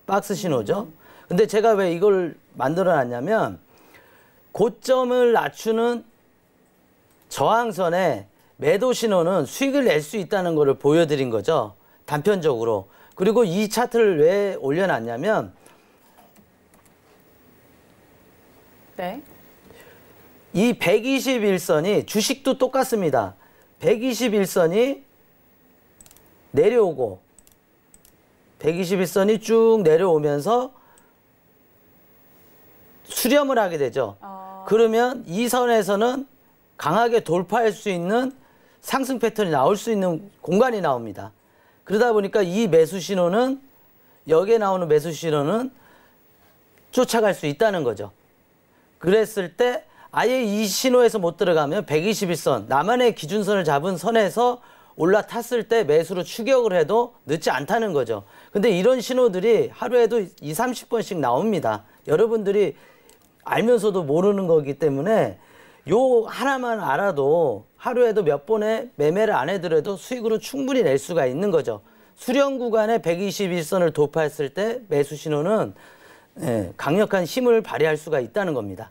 박스 신호죠. 근데 제가 왜 이걸 만들어 놨냐면 고점을 낮추는 저항선의 매도 신호는 수익을 낼 수 있다는 것을 보여드린 거죠. 단편적으로. 그리고 이 차트를 왜 올려놨냐면 네. 이 121선이 주식도 똑같습니다. 121선이 내려오고 121선이 쭉 내려오면서 수렴을 하게 되죠. 그러면 이 선에서는 강하게 돌파할 수 있는 상승 패턴이 나올 수 있는 공간이 나옵니다. 그러다 보니까 이 매수 신호는 여기에 나오는 매수 신호는 쫓아갈 수 있다는 거죠. 그랬을 때 아예 이 신호에서 못 들어가면 121선, 나만의 기준선을 잡은 선에서 올라탔을 때 매수로 추격을 해도 늦지 않다는 거죠. 근데 이런 신호들이 하루에도 20, 30번씩 나옵니다. 여러분들이 알면서도 모르는 거기 때문에 요 하나만 알아도 하루에도 몇 번의 매매를 안 해더라도 수익으로 충분히 낼 수가 있는 거죠. 수렴 구간에 121선을 돌파했을 때 매수 신호는 강력한 힘을 발휘할 수가 있다는 겁니다.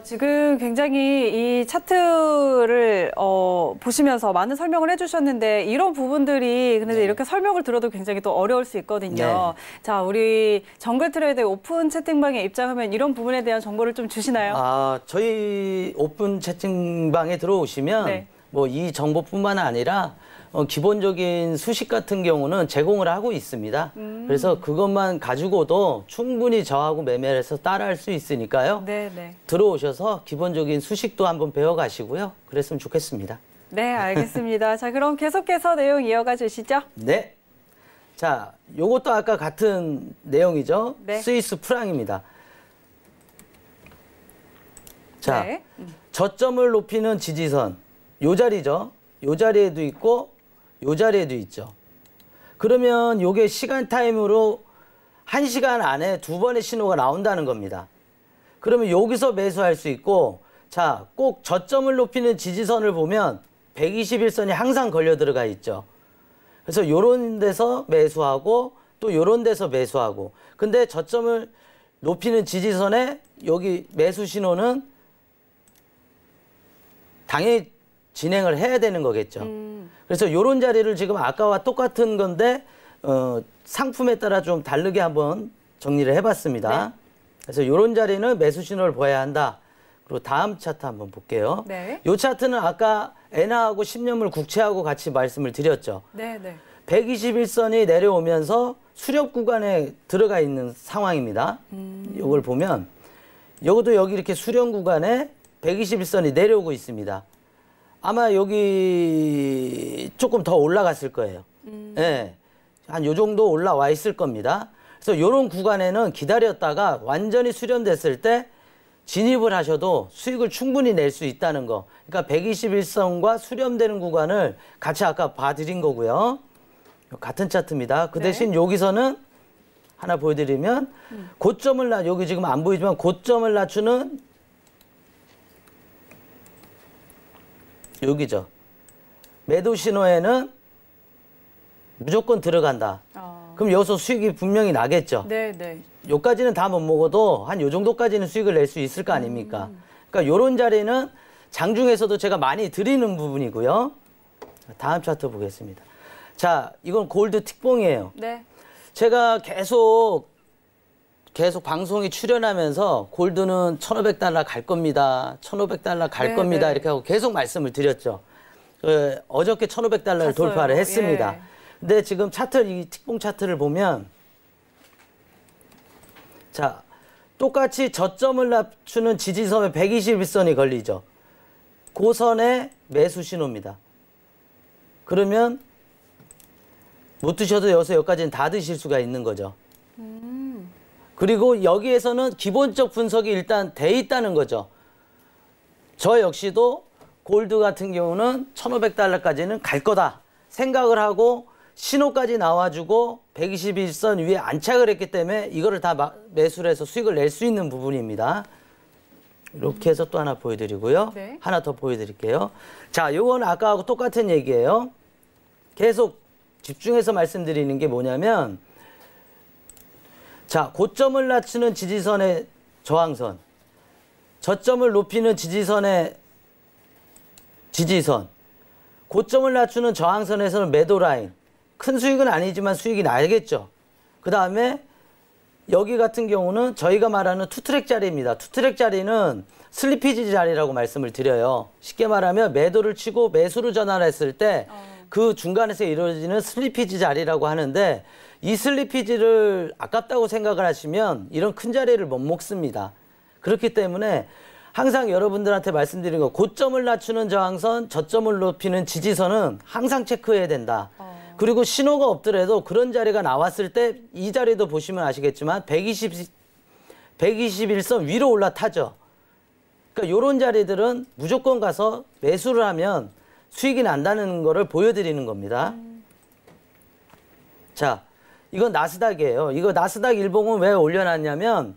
지금 굉장히 이 차트를 보시면서 많은 설명을 해주셨는데 이런 부분들이 근데 이렇게 설명을 들어도 굉장히 또 어려울 수 있거든요. 자, 우리 정글 트레이드 오픈 채팅방에 입장하면 이런 부분에 대한 정보를 좀 주시나요? 저희 오픈 채팅방에 들어오시면 뭐 이 정보뿐만 아니라 기본적인 수식 같은 경우는 제공을 하고 있습니다. 그래서 그것만 가지고도 충분히 저하고 매매를 해서 따라할 수 있으니까요. 들어오셔서 기본적인 수식도 한번 배워가시고요. 그랬으면 좋겠습니다. 네, 알겠습니다. 자, 그럼 계속해서 내용 이어가 주시죠. 네. 자, 요것도 아까 같은 내용이죠. 스위스 프랑입니다. 자, 저점을 높이는 지지선. 요 자리죠. 요 자리에도 있고 요 자리에도 있죠. 그러면 요게 시간 타임으로 1시간 안에 2번의 신호가 나온다는 겁니다. 그러면 여기서 매수할 수 있고, 자, 꼭 저점을 높이는 지지선을 보면 121선이 항상 걸려 들어가 있죠. 그래서 요런 데서 매수하고 또 요런 데서 매수하고. 근데 저점을 높이는 지지선에 여기 매수 신호는 당연히 진행을 해야 되는 거겠죠. 그래서 요런 자리를 지금 아까와 똑같은 건데 상품에 따라 좀 다르게 한번 정리를 해봤습니다. 그래서 요런 자리는 매수 신호를 보아야 한다. 그리고 다음 차트 한번 볼게요. 요 차트는 아까 엔화하고 10년물 국채하고 같이 말씀을 드렸죠. 121선이 내려오면서 수렵 구간에 들어가 있는 상황입니다. 요걸 보면 여기도 여기 이렇게 수렴 구간에 121선이 내려오고 있습니다. 아마 여기 조금 더 올라갔을 거예요. 한 요 정도 올라와 있을 겁니다. 그래서 이런 구간에는 기다렸다가 완전히 수렴됐을 때 진입을 하셔도 수익을 충분히 낼 수 있다는 거. 그러니까 121선과 수렴되는 구간을 같이 아까 봐드린 거고요. 같은 차트입니다. 그 대신 여기서는 하나 보여드리면 고점을 여기 지금 안 보이지만 고점을 낮추는 여기죠. 매도 신호에는 무조건 들어간다. 그럼 여기서 수익이 분명히 나겠죠. 요까지는 다 못 먹어도 한 요 정도까지는 수익을 낼 수 있을 거 아닙니까? 그러니까 요런 자리는 장중에서도 제가 많이 드리는 부분이고요. 다음 차트 보겠습니다. 자, 이건 골드 특봉이에요. 제가 계속 방송에 출연하면서 골드는 1,500달러 갈 겁니다. 1,500달러 갈 겁니다. 이렇게 하고 계속 말씀을 드렸죠. 어저께 1,500달러를 돌파를 했습니다. 근데 지금 이 특봉 차트를 보면, 자, 똑같이 저점을 낮추는 지지선에 121선이 걸리죠. 그 선에 매수 신호입니다. 그러면 못 드셔도 여기까지는 다 드실 수가 있는 거죠. 그리고 여기에서는 기본적 분석이 일단 돼 있다는 거죠. 저 역시도 골드 같은 경우는 1,500달러까지는 갈 거다 생각을 하고 신호까지 나와주고 121선 위에 안착을 했기 때문에 이거를 다 매수를 해서 수익을 낼 수 있는 부분입니다. 이렇게 해서 또 하나 보여드리고요. 하나 더 보여드릴게요. 자, 요건 아까하고 똑같은 얘기예요. 계속 집중해서 말씀드리는 게 뭐냐면, 자, 고점을 낮추는 지지선의 저항선, 저점을 높이는 지지선의 지지선, 고점을 낮추는 저항선에서는 매도 라인. 큰 수익은 아니지만 수익이 나겠죠. 그 다음에 여기 같은 경우는 저희가 말하는 투트랙 자리입니다. 투트랙 자리는 슬리피지 자리라고 말씀을 드려요. 쉽게 말하면 매도를 치고 매수를 전환했을 때 그 중간에서 이루어지는 슬리피지 자리라고 하는데, 이 슬리피지를 아깝다고 생각을 하시면 이런 큰 자리를 못 먹습니다. 그렇기 때문에 항상 여러분들한테 말씀드린 거, 고점을 낮추는 저항선, 저점을 높이는 지지선은 항상 체크해야 된다. 그리고 신호가 없더라도 그런 자리가 나왔을 때 이 자리도 보시면 아시겠지만 121선 위로 올라타죠. 그러니까 이런 자리들은 무조건 가서 매수를 하면 수익이 난다는 거를 보여드리는 겁니다. 자, 이건 나스닥이에요. 이거 나스닥 일봉은 왜 올려놨냐면,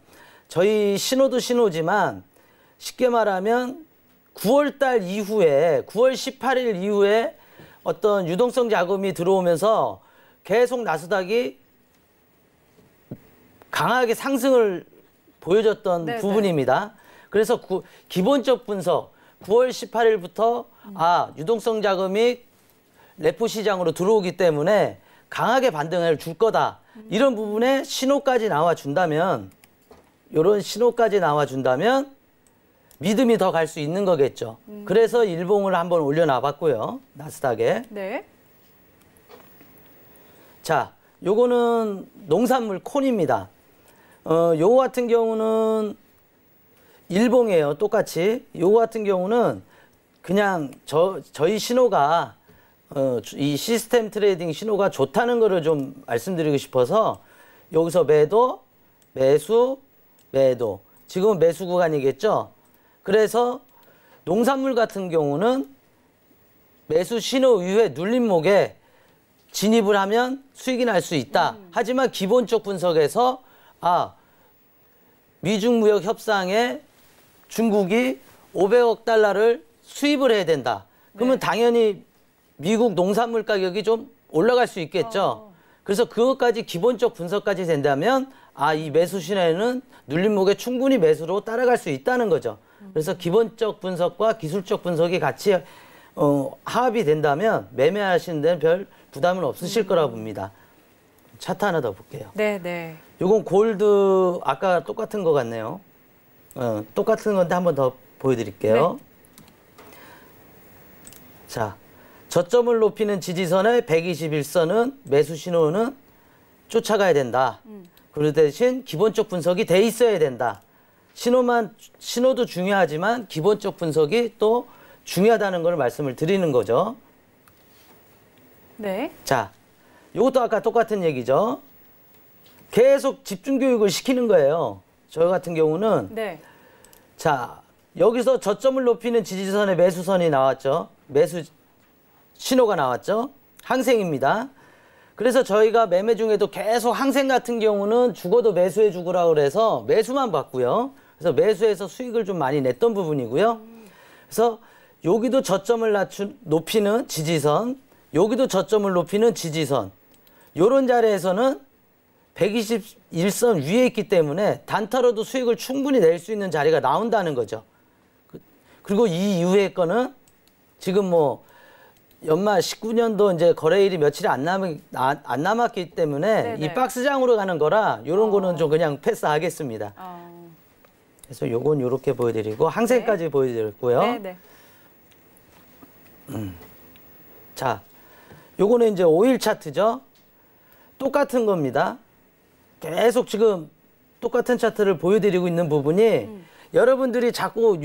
저희 신호도 신호지만 쉽게 말하면 9월 달 이후에 9월 18일 이후에 어떤 유동성 자금이 들어오면서 계속 나스닥이 강하게 상승을 보여줬던 네네. 부분입니다. 그래서 기본적 분석 9월 18일부터 유동성 자금이 레포 시장으로 들어오기 때문에 강하게 반등을 줄 거다. 이런 부분에 신호까지 나와준다면 이런 신호까지 나와준다면 믿음이 더 갈 수 있는 거겠죠. 그래서 일봉을 한번 올려놔 봤고요. 나스닥에. 네. 자, 요거는 농산물 콘입니다. 요거 같은 경우는 일봉이에요. 똑같이. 요거 같은 경우는 그냥 저희 신호가 이 시스템 트레이딩 신호가 좋다는 거를 좀 말씀드리고 싶어서 여기서 매도, 매수, 매도. 지금은 매수 구간이겠죠. 그래서 농산물 같은 경우는 매수 신호 이후에 눌림목에 진입을 하면 수익이 날 수 있다. 하지만 기본적 분석에서 미중 무역 협상에 중국이 500억 달러를 수입을 해야 된다. 그러면 당연히 미국 농산물 가격이 좀 올라갈 수 있겠죠. 그래서 그것까지 기본적 분석까지 된다면 이 매수 신호에는 눌림목에 충분히 매수로 따라갈 수 있다는 거죠. 그래서 기본적 분석과 기술적 분석이 같이 합이 된다면 매매하시는 데는 별 부담은 없으실 거라고 봅니다. 차트 하나 더 볼게요. 네. 요건 골드 아까 똑같은 거 같네요. 똑같은 건데 한 번 더 보여드릴게요. 네. 자, 저점을 높이는 지지선의 121선은 매수 신호는 쫓아가야 된다. 그 대신 기본적 분석이 돼 있어야 된다. 신호도 중요하지만 기본적 분석이 또 중요하다는 걸 말씀을 드리는 거죠. 네. 자, 이것도 아까 똑같은 얘기죠. 계속 집중 교육을 시키는 거예요. 저 같은 경우는 네. 자, 여기서 저점을 높이는 지지선의 매수선이 나왔죠. 매수 신호가 나왔죠. 항생입니다. 그래서 저희가 매매 중에도 계속 항생 같은 경우는 죽어도 매수해 주고라고 그래서 매수만 봤고요. 그래서 매수해서 수익을 좀 많이 냈던 부분이고요. 그래서 여기도 저점을 높이는 지지선, 여기도 저점을 높이는 지지선. 요런 자리에서는 121선 위에 있기 때문에 단타로도 수익을 충분히 낼 수 있는 자리가 나온다는 거죠. 그리고 이 이후의 거는 지금 뭐 연말 19년도 이제 거래일이 며칠이 안 남았기 때문에 네네. 이 박스장으로 가는 거라 요런 거는 좀 그냥 패스하겠습니다. 그래서 요건 요렇게 보여드리고 항생까지 보여드렸고요. 네. 자, 요거는 이제 5일 차트죠. 똑같은 겁니다. 계속 지금 똑같은 차트를 보여드리고 있는 부분이 여러분들이 자꾸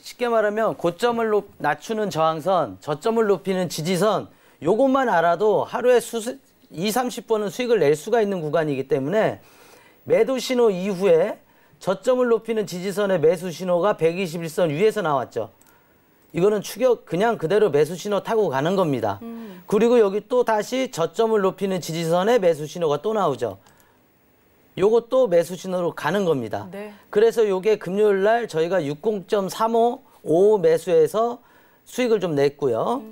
쉽게 말하면 고점을 낮추는 저항선, 저점을 높이는 지지선 요것만 알아도 하루에 20-30번은 수익을 낼 수가 있는 구간이기 때문에 매도 신호 이후에 저점을 높이는 지지선의 매수 신호가 121선 위에서 나왔죠. 이거는 추격 그냥 그대로 매수 신호 타고 가는 겁니다. 그리고 여기 또 다시 저점을 높이는 지지선의 매수 신호가 또 나오죠. 요것도 매수 신호로 가는 겁니다. 네. 그래서 요게 금요일 날 저희가 60.355 매수해서 수익을 좀 냈고요.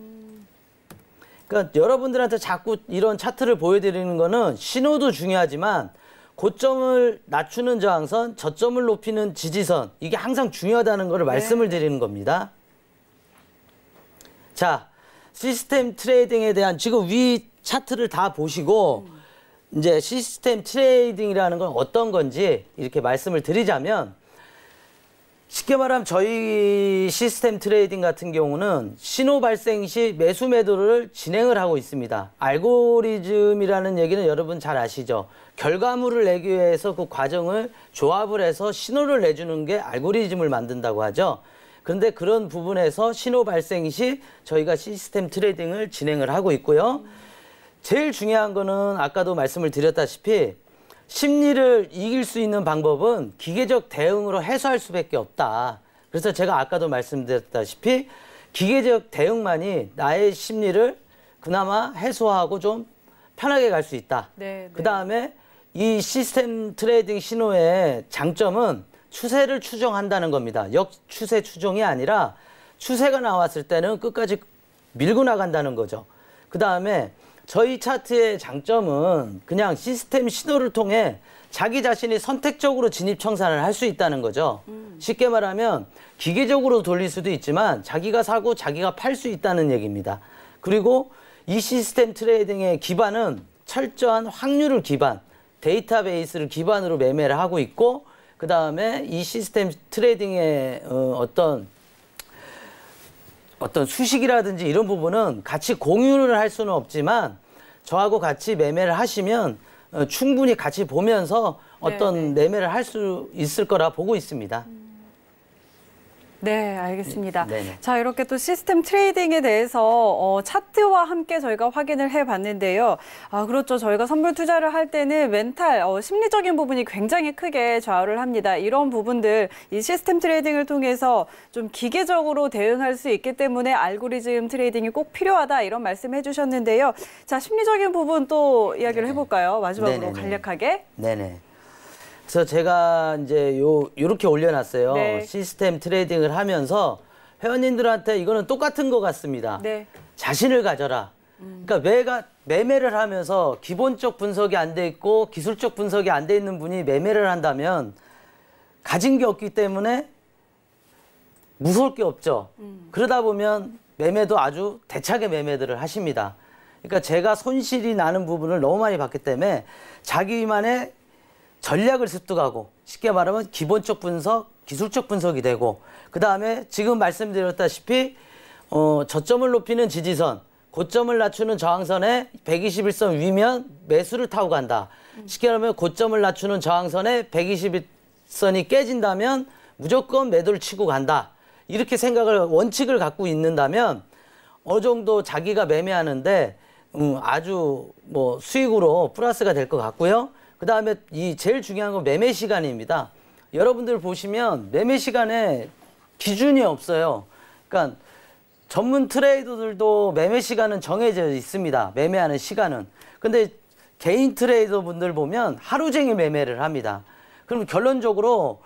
그러니까 여러분들한테 자꾸 이런 차트를 보여드리는 거는 신호도 중요하지만 고점을 낮추는 저항선, 저점을 높이는 지지선 이게 항상 중요하다는 걸 말씀을 드리는 겁니다. 자, 시스템 트레이딩에 대한 지금 위 차트를 다 보시고 이제 시스템 트레이딩이라는 건 어떤 건지 이렇게 말씀을 드리자면 쉽게 말하면 저희 시스템 트레이딩 같은 경우는 신호 발생 시 매수 매도를 진행을 하고 있습니다. 알고리즘이라는 얘기는 여러분 잘 아시죠? 결과물을 내기 위해서 그 과정을 조합을 해서 신호를 내주는 게 알고리즘을 만든다고 하죠. 그런데 그런 부분에서 신호 발생 시 저희가 시스템 트레이딩을 진행을 하고 있고요. 제일 중요한 거는 아까도 말씀을 드렸다시피 심리를 이길 수 있는 방법은 기계적 대응으로 해소할 수밖에 없다. 그래서 제가 아까도 말씀드렸다시피 기계적 대응만이 나의 심리를 그나마 해소하고 좀 편하게 갈 수 있다. 네. 그 다음에 이 시스템 트레이딩 신호의 장점은 추세를 추정한다는 겁니다. 역추세 추종이 아니라 추세가 나왔을 때는 끝까지 밀고 나간다는 거죠. 그다음에 저희 차트의 장점은 그냥 시스템 신호를 통해 자기 자신이 선택적으로 진입 청산을 할 수 있다는 거죠. 쉽게 말하면 기계적으로 돌릴 수도 있지만 자기가 사고 자기가 팔 수 있다는 얘기입니다. 그리고 이 시스템 트레이딩의 기반은 철저한 확률을 기반, 데이터베이스를 기반으로 매매를 하고 있고, 그 다음에 이 시스템 트레이딩의 어떤 수식이라든지 이런 부분은 같이 공유를 할 수는 없지만 저하고 같이 매매를 하시면 충분히 같이 보면서 어떤 매매를 할 수 있을 거라 보고 있습니다. 네, 알겠습니다. 네네. 자, 이렇게 또 시스템 트레이딩에 대해서 차트와 함께 저희가 확인을 해봤는데요. 아, 그렇죠. 저희가 선물 투자를 할 때는 멘탈, 심리적인 부분이 굉장히 크게 좌우를 합니다. 이런 부분들, 이 시스템 트레이딩을 통해서 좀 기계적으로 대응할 수 있기 때문에 알고리즘 트레이딩이 꼭 필요하다, 이런 말씀 해주셨는데요. 자, 심리적인 부분 또 이야기를 해볼까요? 마지막으로 네네네. 간략하게. 네네. 그래서 제가 이제 요렇게 올려놨어요. 네. 시스템 트레이딩을 하면서 회원님들한테 이거는 똑같은 것 같습니다. 네. 자신을 가져라. 그러니까 매매를 하면서 기본적 분석이 안 돼 있고 기술적 분석이 안 돼 있는 분이 매매를 한다면 가진 게 없기 때문에 무서울 게 없죠. 그러다 보면 매매도 아주 대차게 매매들을 하십니다. 그러니까 제가 손실이 나는 부분을 너무 많이 봤기 때문에 자기만의 전략을 습득하고, 쉽게 말하면 기본적 분석, 기술적 분석이 되고, 그 다음에 지금 말씀드렸다시피 저점을 높이는 지지선, 고점을 낮추는 저항선에 121선 위면 매수를 타고 간다. 쉽게 말하면 고점을 낮추는 저항선에 121선이 깨진다면 무조건 매도를 치고 간다. 이렇게 원칙을 갖고 있는다면 어느 정도 자기가 매매하는데 아주 수익으로 플러스가 될 것 같고요. 그 다음에 제일 중요한 건 매매 시간입니다. 여러분들 보시면 매매 시간에 기준이 없어요. 그러니까 전문 트레이더들도 매매 시간은 정해져 있습니다. 매매하는 시간은. 근데 개인 트레이더 분들 보면 하루 종일 매매를 합니다. 그럼 결론적으로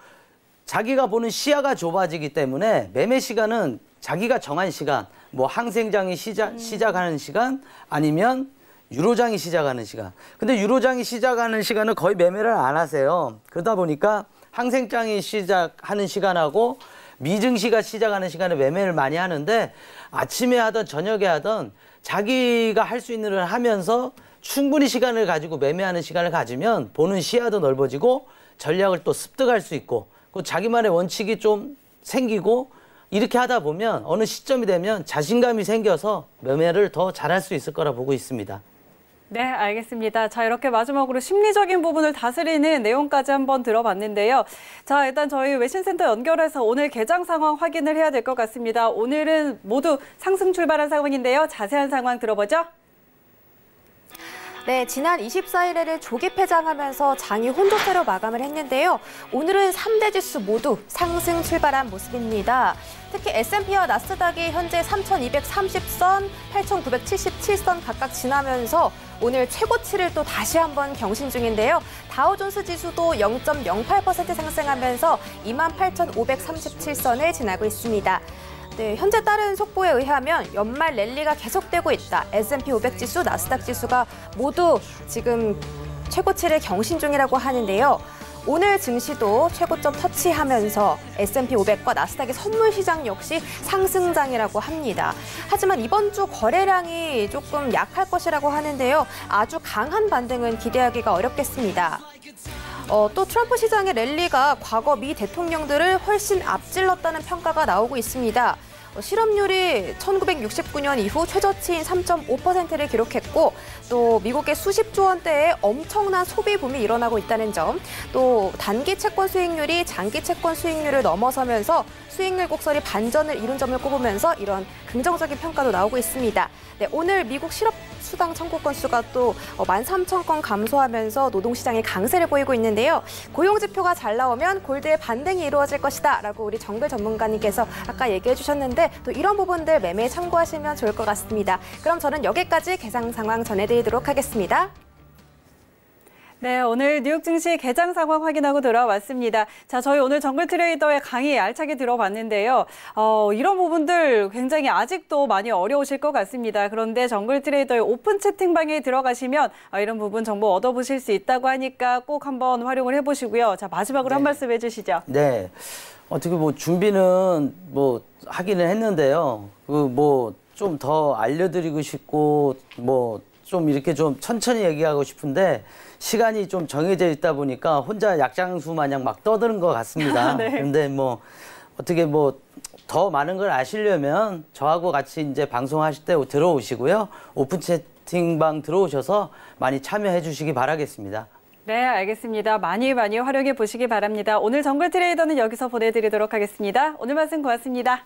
자기가 보는 시야가 좁아지기 때문에 매매 시간은 자기가 정한 시간, 항생장이 시작하는 시간, 아니면 유로장이 시작하는 시간. 근데 유로장이 시작하는 시간은 거의 매매를 안 하세요. 그러다 보니까 항생장이 시작하는 시간하고 미증시가 시작하는 시간에 매매를 많이 하는데, 아침에 하든 저녁에 하든 자기가 할 수 있는 일을 하면서 충분히 시간을 가지고 매매하는 시간을 가지면 보는 시야도 넓어지고 전략을 또 습득할 수 있고, 자기만의 원칙이 좀 생기고, 이렇게 하다 보면 어느 시점이 되면 자신감이 생겨서 매매를 더 잘할 수 있을 거라 보고 있습니다. 네, 알겠습니다. 자, 이렇게 마지막으로 심리적인 부분을 다스리는 내용까지 한번 들어봤는데요. 자, 일단 저희 외신센터 연결해서 오늘 개장 상황 확인을 해야 될 것 같습니다. 오늘은 모두 상승 출발한 상황인데요. 자세한 상황 들어보죠. 네, 지난 24일에는 조기 폐장하면서 장이 혼조세로 마감을 했는데요. 오늘은 3대 지수 모두 상승 출발한 모습입니다. 특히 S&P와 나스닥이 현재 3,230선, 8,977선 각각 지나면서 오늘 최고치를 또 다시 한번 경신 중인데요. 다우존스 지수도 0.08% 상승하면서 28,537선을 지나고 있습니다. 네, 현재 따른 속보에 의하면 연말 랠리가 계속되고 있다. S&P 500 지수, 나스닥 지수가 모두 지금 최고치를 경신 중이라고 하는데요. 오늘 증시도 최고점 터치하면서 S&P 500과 나스닥의 선물 시장 역시 상승장이라고 합니다. 하지만 이번 주 거래량이 조금 약할 것이라고 하는데요. 아주 강한 반등은 기대하기가 어렵겠습니다. 또 트럼프 시장의 랠리가 과거 미 대통령들을 훨씬 앞질렀다는 평가가 나오고 있습니다. 실업률이 1969년 이후 최저치인 3.5%를 기록했고, 또 미국의 수십조 원대의 엄청난 소비 붐이 일어나고 있다는 점, 또 단기 채권 수익률이 장기 채권 수익률을 넘어서면서 수익률 곡선이 반전을 이룬 점을 꼽으면서 이런 긍정적인 평가도 나오고 있습니다. 네, 오늘 미국 실업수당 청구 건수가 또 13,000건 감소하면서 노동시장이 강세를 보이고 있는데요. 고용지표가 잘 나오면 골드의 반등이 이루어질 것이다 라고 우리 정글 전문가님께서 아까 얘기해 주셨는데, 또 이런 부분들 매매에 참고하시면 좋을 것 같습니다. 그럼 저는 여기까지 개장 상황 전해드리도록 하겠습니다. 네, 오늘 뉴욕 증시 개장 상황 확인하고 돌아왔습니다. 자, 저희 오늘 정글 트레이더의 강의 알차게 들어봤는데요. 이런 부분들 굉장히 아직도 많이 어려우실 것 같습니다. 그런데 정글 트레이더의 오픈 채팅방에 들어가시면 이런 부분 정보 얻어보실 수 있다고 하니까 꼭 한번 활용을 해보시고요. 자, 마지막으로 한 말씀 해주시죠. 네. 어떻게 뭐 준비는 뭐 하기는 했는데요. 좀 더 알려드리고 싶고 좀 이렇게 좀 천천히 얘기하고 싶은데 시간이 좀 정해져 있다 보니까 혼자 약장수 마냥 막 떠드는 것 같습니다. 네. 근데 어떻게 더 많은 걸 아시려면 저하고 같이 이제 방송하실 때 들어오시고요. 오픈 채팅방 들어오셔서 많이 참여해 주시기 바라겠습니다. 네, 알겠습니다. 많이 활용해 보시기 바랍니다. 오늘 정글 트레이더는 여기서 보내드리도록 하겠습니다. 오늘 말씀 고맙습니다.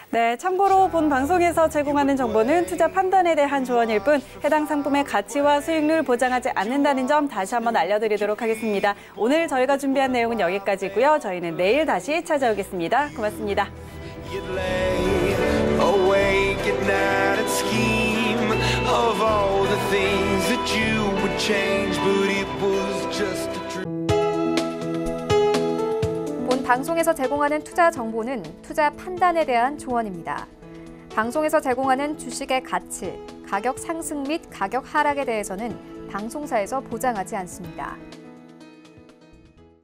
네, 참고로 본 방송에서 제공하는 정보는 투자 판단에 대한 조언일 뿐 해당 상품의 가치와 수익률을 보장하지 않는다는 점 다시 한번 알려드리도록 하겠습니다. 오늘 저희가 준비한 내용은 여기까지고요. 저희는 내일 다시 찾아오겠습니다. 고맙습니다. 본 방송에서 제공하는 투자 정보는 투자 판단에 대한 조언입니다. 방송에서 제공하는 주식의 가치, 가격 상승 및 가격 하락에 대해서는 방송사에서 보장하지 않습니다.